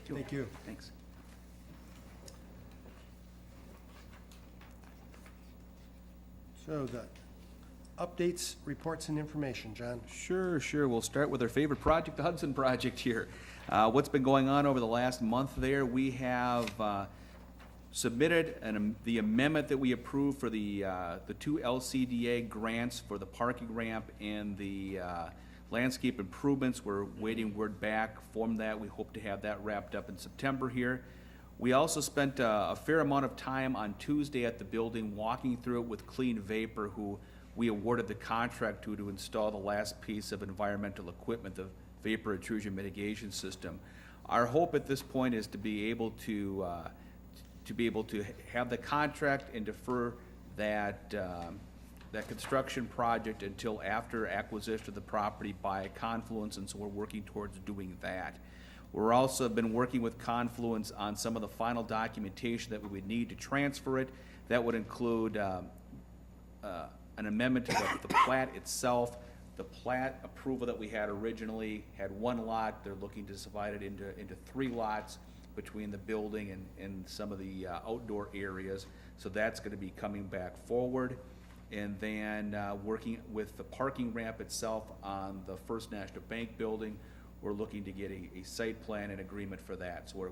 Thank you. Thanks. So the updates, reports, and information, John. Sure. We'll start with our favorite project, the Hudson Project here. What's been going on over the last month there? We have submitted the amendment that we approved for the 2 LCDA grants for the parking ramp and the landscape improvements. We're waiting word back from that. We hope to have that wrapped up in September here. We also spent a fair amount of time on Tuesday at the building walking through it with Clean Vapor, who we awarded the contract to install the last piece of environmental equipment, the vapor intrusion mitigation system. Our hope at this point is to be able to have the contract and defer that construction project until after acquisition of the property by Confluence, and so we're working towards doing that. We're also been working with Confluence on some of the final documentation that we would need to transfer it. That would include an amendment to the plat itself. The plat approval that we had originally had 1 lot. They're looking to divide it into 3 lots between the building and some of the outdoor areas. So that's gonna be coming back forward. And then working with the parking ramp itself on the First National Bank building, we're looking to get a site plan and agreement for that. So we're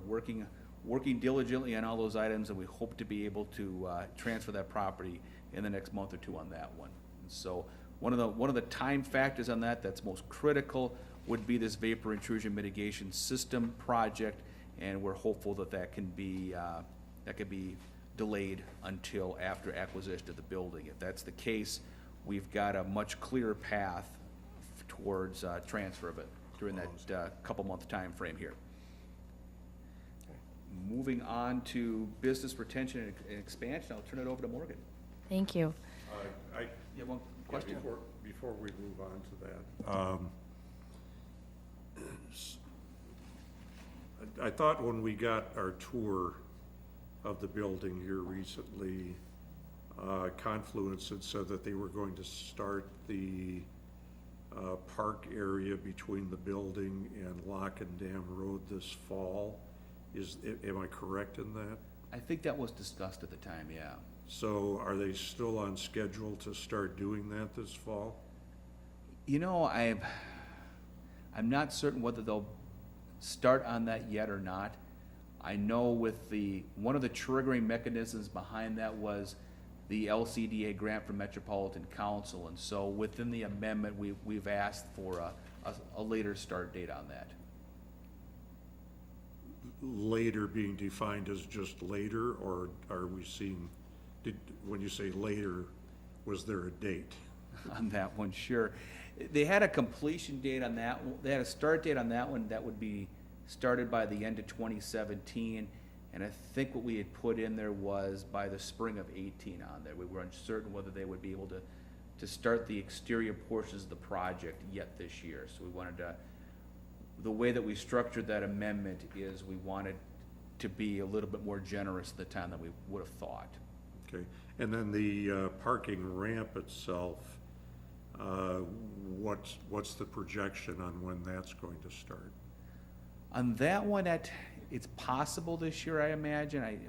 working diligently on all those items, and we hope to be able to transfer that property in the next month or 2 on that one. And so one of the time factors on that's most critical would be this vapor intrusion mitigation system project, and we're hopeful that could be delayed until after acquisition of the building. If that's the case, we've got a much clearer path towards transfer of it during that couple-month time frame here. Moving on to business retention and expansion, I'll turn it over to Morgan. Thank you. you. You have one question? Before we move on to that, I thought when we got our tour of the building here recently, Confluence had said that they were going to start the park area between the building and Lock and Dam Road this fall. Am I correct in that? I think that was discussed at the time, yeah. So are they still on schedule to start doing that this fall? You know, I'm not certain whether they'll start on that yet or not. I know with one of the triggering mechanisms behind that was the LCDA grant from Metropolitan Council, and so within the amendment, we've asked for a later start date on that. later being defined as just later, or are we seeing, when you say later, was there a date? On that one, sure. They had a completion date on that, they had a start date on that one that would be started by the end of 2017. And I think what we had put in there was by the spring of 18 on there. We were uncertain whether they would be able to start the exterior portions of the project yet this year. So we wanted to, the way that we structured that amendment is we wanted to be a little bit more generous at the time than we would have thought. Okay, and then the parking ramp itself, what's the projection on when that's going to start? On that one, it's possible this year, I imagine.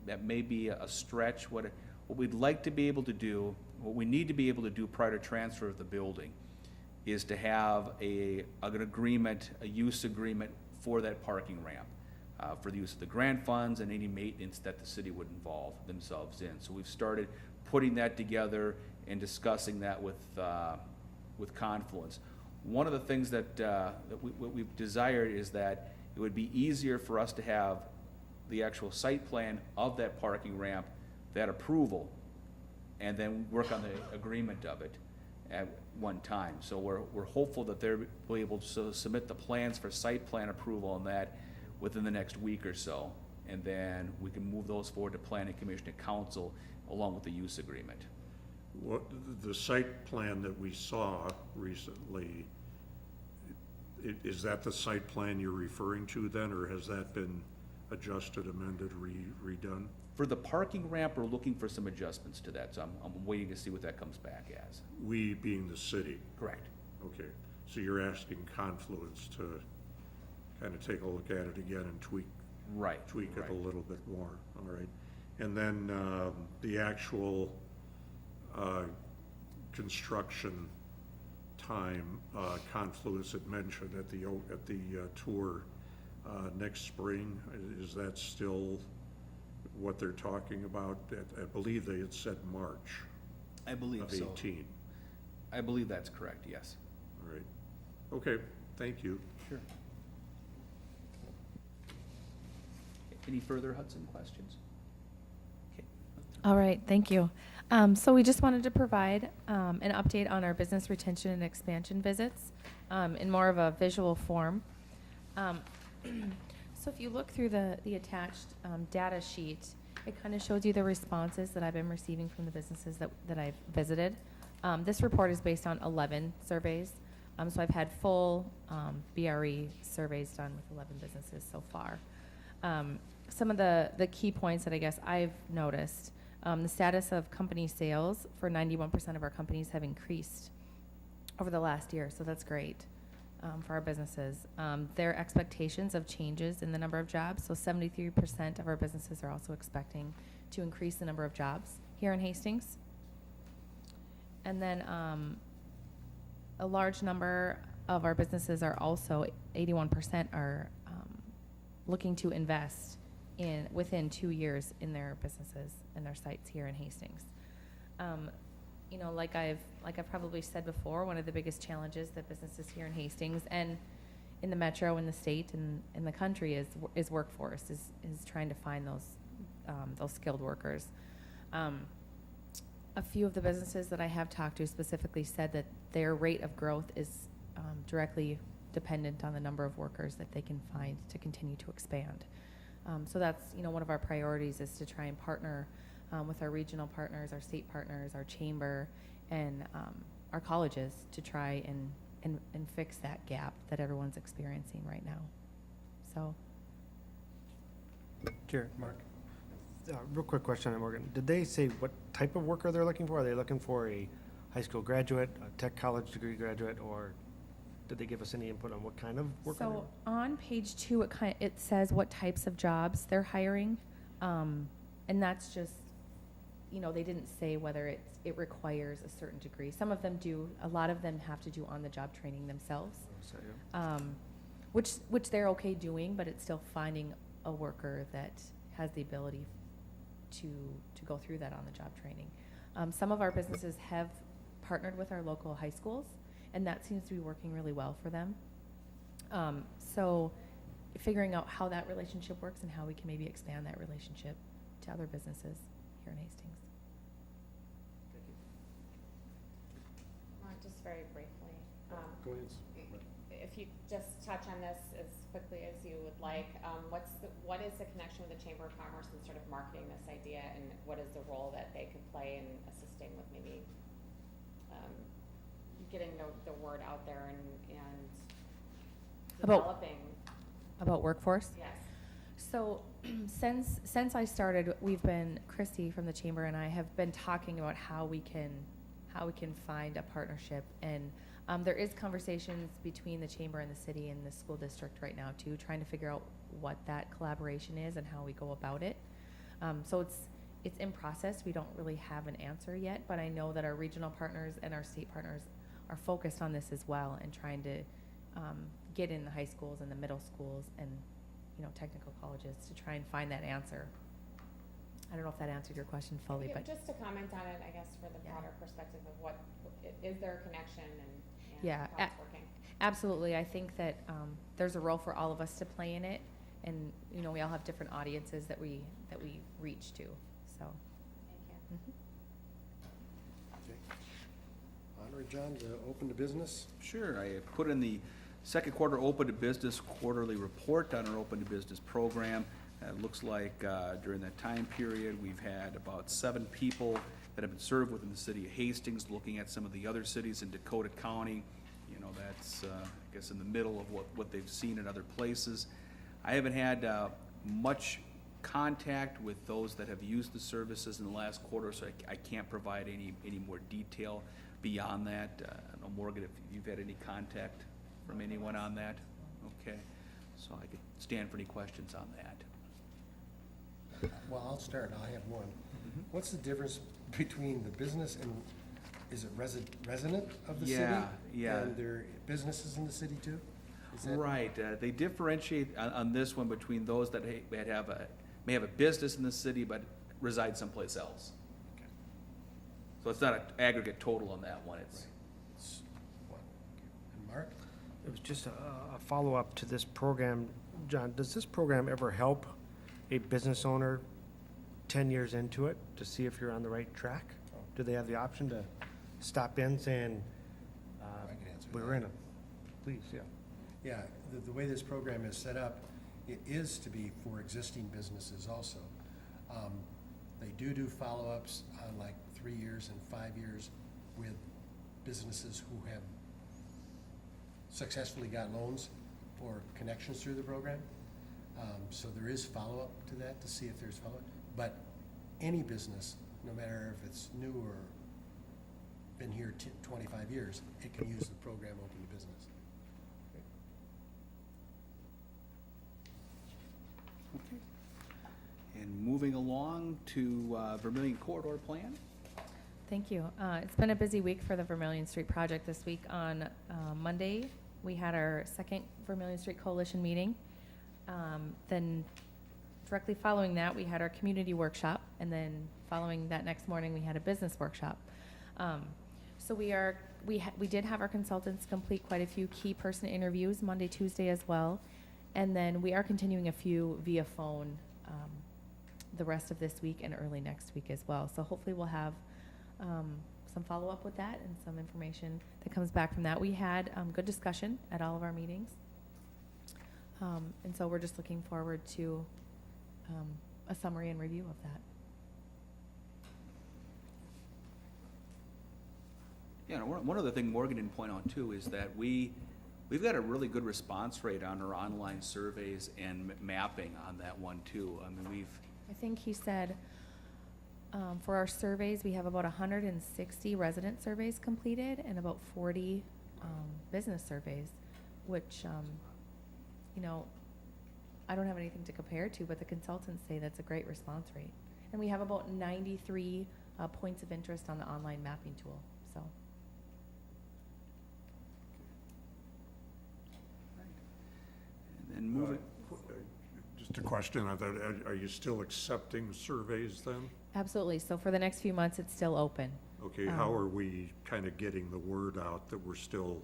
That may be a stretch. What we'd like to be able to do, what we need to be able to do prior to transfer of the building is to have an agreement, a use agreement for that parking ramp, for the use of the grant funds and any maintenance that the city would involve themselves in. So we've started putting that together and discussing that with Confluence. One of the things that we've desired is that it would be easier for us to have the actual site plan of that parking ramp, that approval, and then work on the agreement of it at one time. So we're hopeful that they'll be able to submit the plans for site plan approval on that within the next week or so. And then we can move those forward to planning commission and council along with the use agreement. What, the site plan that we saw recently, is that the site plan you're referring to then, or has that been adjusted, amended, redone? For the parking ramp, we're looking for some adjustments to that, so I'm waiting to see what that comes back as. We being the city? Correct. Okay, so you're asking Confluence to kind of take a look at it again and tweak Right. it right. a little bit more, all right? And then the actual construction time, Confluence had mentioned at the tour next spring. Is that still what they're talking about? I believe they had said March I believe of so. 18. I believe that's correct, yes. All right. Okay, thank you. Sure. Any further Hudson questions? Okay. All right, thank you. So we just wanted to provide an update on our business retention and expansion visits in more of a visual form. So if you look through the attached data sheet, it kind of shows you the responses that I've been receiving from the businesses that I've visited. This report is based on 11 surveys. So I've had full BRE surveys done with 11 businesses so far. Some of the key points that I guess I've noticed, the status of company sales for 91% of our companies have increased over the last year, so that's great for our businesses. Their expectations of changes in the number of jobs, so 73% of our businesses are also expecting to increase the number of jobs here in Hastings. And then a large number of our businesses are also, 81% are looking to invest within 2 years in their businesses and their sites here in Hastings. You know, like I've probably said before, one of the biggest challenges that businesses here in Hastings and in the metro, in the state, and in the country is workforce, is trying to find those skilled workers. A few of the businesses that I have talked to specifically said that their rate of growth is directly dependent on the number of workers that they can find to continue to expand. So that's, you know, one of our priorities is to try and partner with our regional partners, our state partners, our chamber, and our colleges to try and fix that gap that everyone's experiencing right now. So. Jared, Mark, real quick question on Morgan. Did they say what type of worker they're looking for? Are they looking for a high school graduate, a tech college degree graduate, or did they give us any input on what kind of worker? So on page 2, it says what types of jobs they're hiring, and that's just, you know, they didn't say whether it requires a certain degree. Some of them do. A lot of them have to do on-the-job training themselves, which they're okay doing, but it's still finding a worker that has the ability to go through that on-the-job training. Some of our businesses have partnered with our local high schools, and that seems to be working really well for them. So figuring out how that relationship works and how we can maybe expand that relationship to other businesses here in Hastings. Just very briefly, Go ahead. if you just touch on this as quickly as you would like, what is the connection with the Chamber of Commerce and sort of marketing this idea, and what is the role that they could play in assisting with maybe getting the word out there and developing? About workforce? Yes. So since I started, Christy from the Chamber and I have been talking about how we can find a partnership, and there is conversations between the Chamber and the city and the school district right now too, trying to figure out what that collaboration is and how we go about it. So it's in process. We don't really have an answer yet, but I know that our regional partners and our state partners are focused on this as well and trying to get in the high schools and the middle schools and, technical colleges to try and find that answer. I don't know if that answered your question fully, Yeah, but just to comment on it, I guess, for the Yeah. broader perspective of what, is there a connection and Yeah, how it's working? absolutely. I think that there's a role for all of us to play in it, and we all have different audiences that we reach to. So. Thank you. Okay. Honorary John, to open to business. Sure, I put in the second quarter Open to Business quarterly report on our Open to Business program. It looks like during that time period, we've had about 7 people that have been served within the city of Hastings. Looking at some of the other cities in Dakota County, that's, I guess, in the middle of what they've seen in other places. I haven't had much contact with those that have used the services in the last quarter, so I can't provide any more detail beyond that. I don't know, Morgan, if you've had any contact from anyone on that? Okay, so I could stand for any questions on that. Well, I'll start. I have one. What's the difference between the business and, is it resident of the city? Yeah. And their businesses in the city too? Is that- Right, they differentiate on this one between those that may have a business in the city but reside someplace else. Okay. So it's not an aggregate total on that one, it's. Right. It's one. And Mark? It was just a follow-up to this program. John, does this program ever help a business owner 10 years into it to see if you're on the right track? Do they have the option to stop in saying, I can answer we that. were in it? Please, yeah. Yeah, the way this program is set up, it is to be for existing businesses also. They do follow-ups on like 3 years and 5 years with businesses who have successfully got loans or connections through the program. So there is follow-up to that to see if there's follow-up. But any business, no matter if it's new or been here 25 years, it can use the program Open to Business. Okay. And moving along to Vermillion Corridor Plan. Thank you. It's been a busy week for the Vermillion Street project this week. On Monday, we had our second Vermillion Street Coalition meeting. Then directly following that, we had our community workshop, and then following that next morning, we had a business workshop. So we did have our consultants complete quite a few key person interviews Monday, Tuesday as well, and then we are continuing a few via phone the rest of this week and early next week as well. So hopefully we'll have some follow-up with that and some information that comes back from that. We had good discussion at all of our meetings, and so we're just looking forward to a summary and review of that. Yeah, and one other thing Morgan didn't point out too is that we've got a really good response rate on our online surveys and mapping on that one too. I mean, I think he said for our surveys, we have about 160 resident surveys completed and about 40 business surveys, which, I don't have anything to compare to, but the consultants say that's a great response rate. And we have about 93 points of interest on the online mapping tool, so. and then moving, Just a question, are you still accepting surveys then? Absolutely. So for the next few months, it's still open. Okay, how are we kind of getting the word out that we're still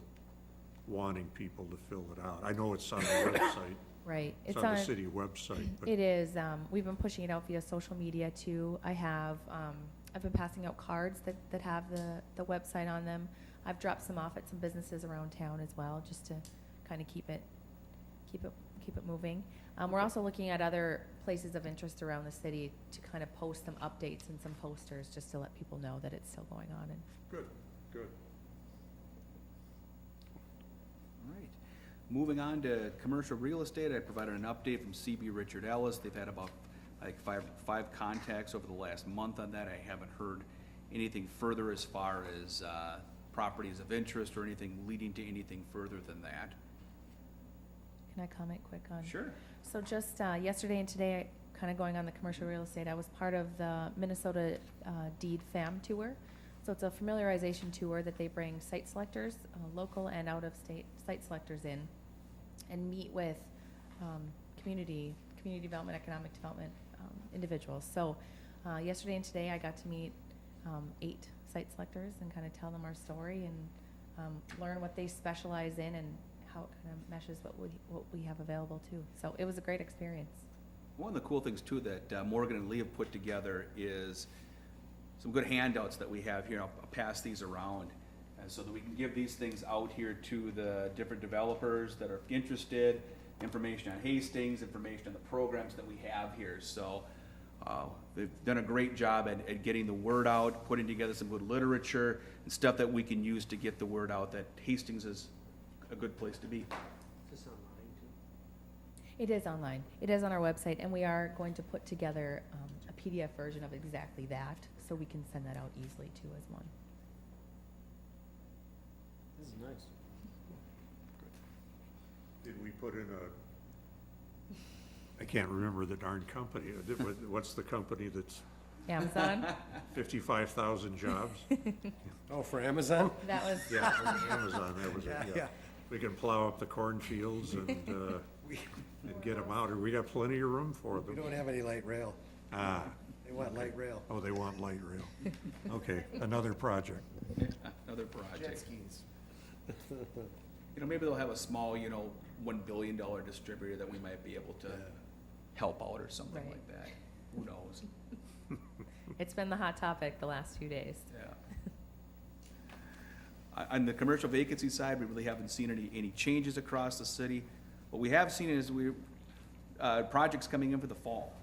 wanting people to fill it out? I know it's on the website. Right. It's on the city website, but It is. We've been pushing it out via social media too. I've been passing out cards that have the website on them. I've dropped some off at some businesses around town as well, just to kind of keep it moving. We're also looking at other places of interest around the city to kind of post some updates and some posters, just to let people know that it's still going on. And good. All right. Moving on to commercial real estate, I provided an update from CB Richard Ellis. They've had about five contacts over the last month on that. I haven't heard anything further as far as properties of interest or anything leading to anything further than that. can I comment quick on? Sure. So just yesterday and today, kind of going on the commercial real estate, I was part of the Minnesota Deed FAM tour. So it's a familiarization tour that they bring site selectors, local and out-of-state site selectors in, and meet with community development, economic development individuals. So yesterday and today, I got to meet 8 site selectors and kind of tell them our story and learn what they specialize in and how it kind of meshes what we have available too. So it was a great experience. One of the cool things too that Morgan and Lee have put together is some good handouts that we have here. I'll pass these around so that we can give these things out here to the different developers that are interested, information on Hastings, information on the programs that we have here. So they've done a great job at getting the word out, putting together some good literature and stuff that we can use to get the word out that Hastings is a good place to be. Is this online too? It is online. It is on our website, and we are going to put together a PDF version of exactly that, so we can send that out easily too as one. This is nice. Did we put in I can't remember the darn company. What's the company that's Amazon? 55,000 jobs? Oh, for Amazon? That was, Yeah, Amazon, that was it, yeah. We can plow up the cornfields and get them out, or we got plenty of room for We them. don't have any light rail. Ah, They want light rail. oh, they want light rail. Okay, another project. Another project. skis. You know, maybe they'll have a small, $1 billion distributor that we might be able to help out or something Right. like that. Who knows? it's been the hot topic the last few days. Yeah. On the commercial vacancy side, we really haven't seen any changes across the city. What we have seen is projects coming in for the fall.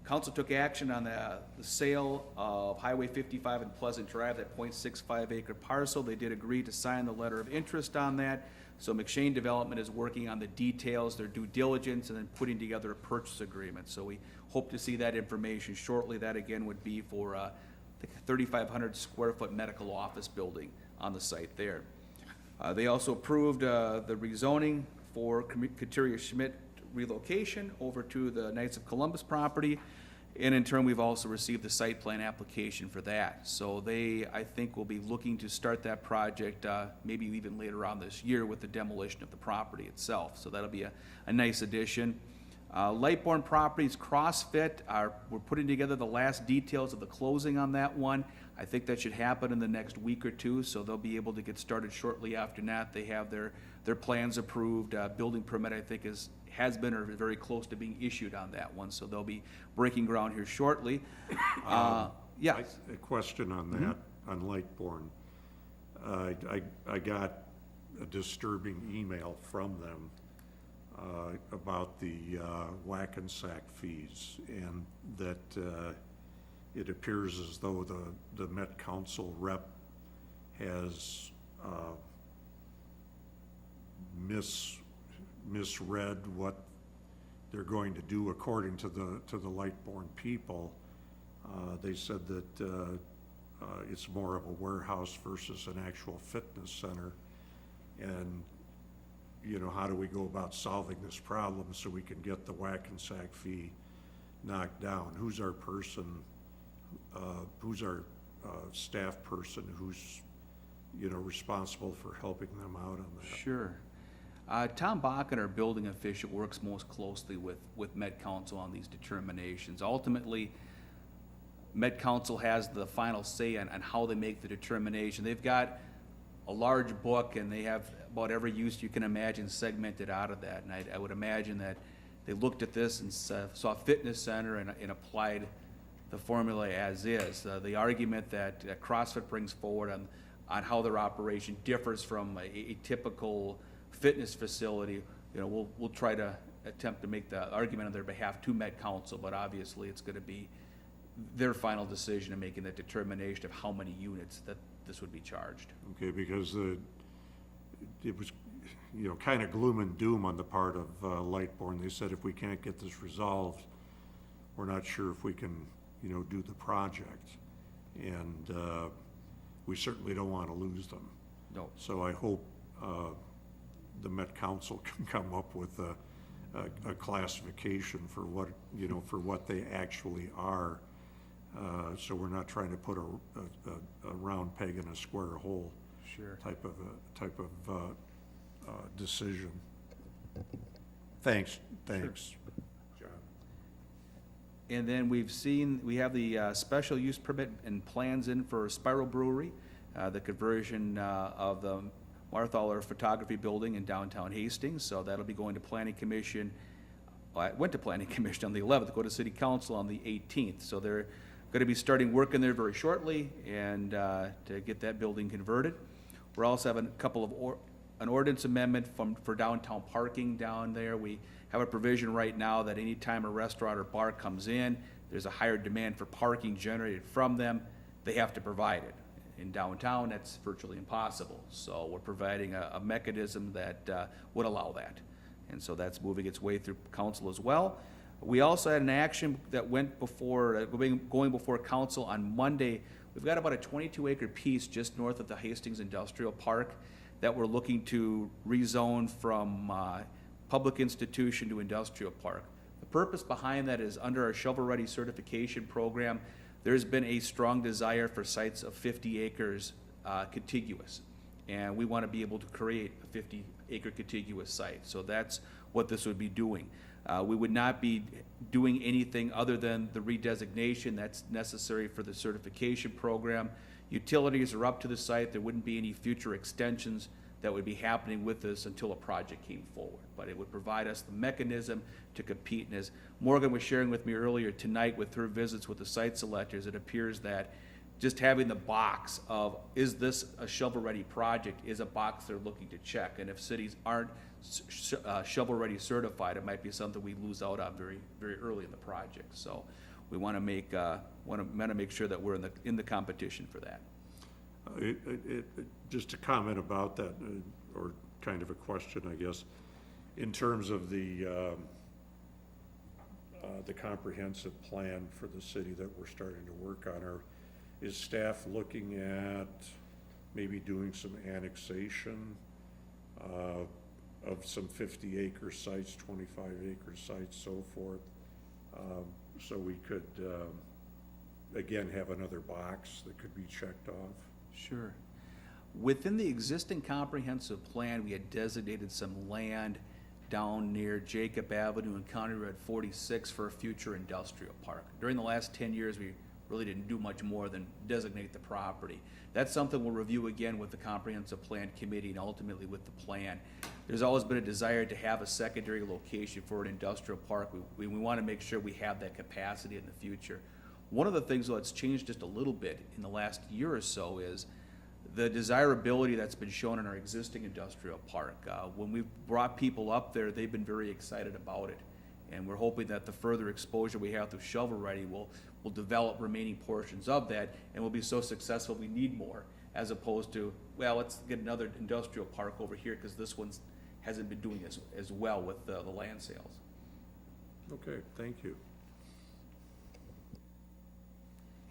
Council took action on the sale of Highway 55 and Pleasant Drive, that .65 acre parcel. They did agree to sign the letter of interest on that. So McShane Development is working on the details, their due diligence, and then putting together a purchase agreement. So we hope to see that information shortly. That again would be for the 3,500 square foot medical office building on the site there. They also approved the rezoning for Kateria Schmidt relocation over to the Knights of Columbus property. And in turn, we've also received the site plan application for that. So they, I think, will be looking to start that project maybe even later on this year with the demolition of the property itself. So that'll be a nice addition. Lightborn Properties CrossFit, we're putting together the last details of the closing on that one. I think that should happen in the next week or two, so they'll be able to get started shortly after that. They have their plans approved. Building permit, I think, has been or very close to being issued on that one, so they'll be breaking ground here shortly. Yeah. A question on that, on Lightborn. I got a disturbing email from them about the whack and sack fees, and that it appears as though the Met Council rep has misread what they're going to do according to the Lightborn people. They said that it's more of a warehouse versus an actual fitness center, and how do we go about solving this problem so we can get the whack and sack fee knocked down? Who's our person, who's our staff person who's, responsible for helping them out on that? Sure. Tom Bakken, our building official, works most closely with Met Council on these determinations. Ultimately, Met Council has the final say on how they make the determination. They've got a large book, and they have about every use you can imagine segmented out of that. And I would imagine that they looked at this and saw fitness center and applied the formula as is. The argument that CrossFit brings forward on how their operation differs from a typical fitness facility, you know, we'll try to attempt to make the argument on their behalf to Met Council, but obviously it's gonna be their final decision in making the determination of how many units that this would be charged. Okay, because it was, you know, kind of gloom and doom on the part of Lightborn. They said if we can't get this resolved, we're not sure if we can, you know, do the project. And we certainly don't want to lose them. No. So I hope the Met Council can come up with a classification for what, you know, for what they actually are. So we're not trying to put a round peg in a square hole. Sure. Type of decision. Thanks, John. And then we have the special use permit and plans in for Spiral Brewery, the conversion of the Marthaler Photography Building in downtown Hastings. So that'll be going to Planning Commission. It went to Planning Commission on the 11th, go to City Council on the 18th. So they're going to be starting work in there very shortly and to get that building converted. We're also having a couple of an ordinance amendment for downtown parking down there. We have a provision right now that anytime a restaurant or bar comes in, there's a higher demand for parking generated from them, they have to provide it. In downtown, that's virtually impossible. So we're providing a mechanism that would allow that. And so that's moving its way through council as well. We also had an action that went before, going before council on Monday. We've got about a 22-acre piece just north of the Hastings Industrial Park that we're looking to rezone from public institution to industrial park. The purpose behind that is under our shovel-ready certification program, there's been a strong desire for sites of 50 acres contiguous. And we want to be able to create a 50-acre contiguous site. So that's what this would be doing. We would not be doing anything other than the redesignation that's necessary for the certification program. Utilities are up to the site. There wouldn't be any future extensions that would be happening with this until a project came forward. But it would provide us the mechanism to compete. And as Morgan was sharing with me earlier tonight with her visits with the site selectors, it appears that just having the box of, is this a shovel-ready project, is a box they're looking to check. And if cities aren't shovel-ready certified, it might be something we lose out on very, very early in the project. So we want to make sure that we're in the competition for that. Just a comment about that, or kind of a question, I guess, in terms of the comprehensive plan for the city that we're starting to work on. Is staff looking at maybe doing some annexation of some 50-acre sites, 25-acre sites, so forth, so we could, again, have another box that could be checked off? Sure. Within the existing comprehensive plan, we had designated some land down near Jacob Avenue and County Road 46 for a future industrial park. During the last 10 years, we really didn't do much more than designate the property. That's something we'll review again with the comprehensive plan committee and ultimately with the plan. There's always been a desire to have a secondary location for an industrial park. We want to make sure we have that capacity in the future. One of the things that's changed just a little bit in the last year or so is the desirability that's been shown in our existing industrial park. When we've brought people up there, they've been very excited about it. And we're hoping that the further exposure we have through shovel ready will develop remaining portions of that, and will be so successful we need more, as opposed to, well, let's get another industrial park over here because this one hasn't been doing as well with the land sales. Okay, thank you.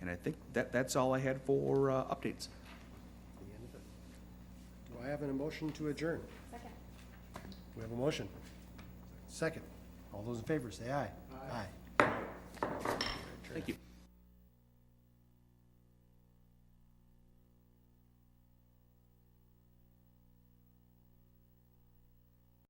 And I think that's all I had for updates. The end of it. Do I have an motion to adjourn? Second. We have a motion. Second. All those in favor, say aye. Aye. Thank you.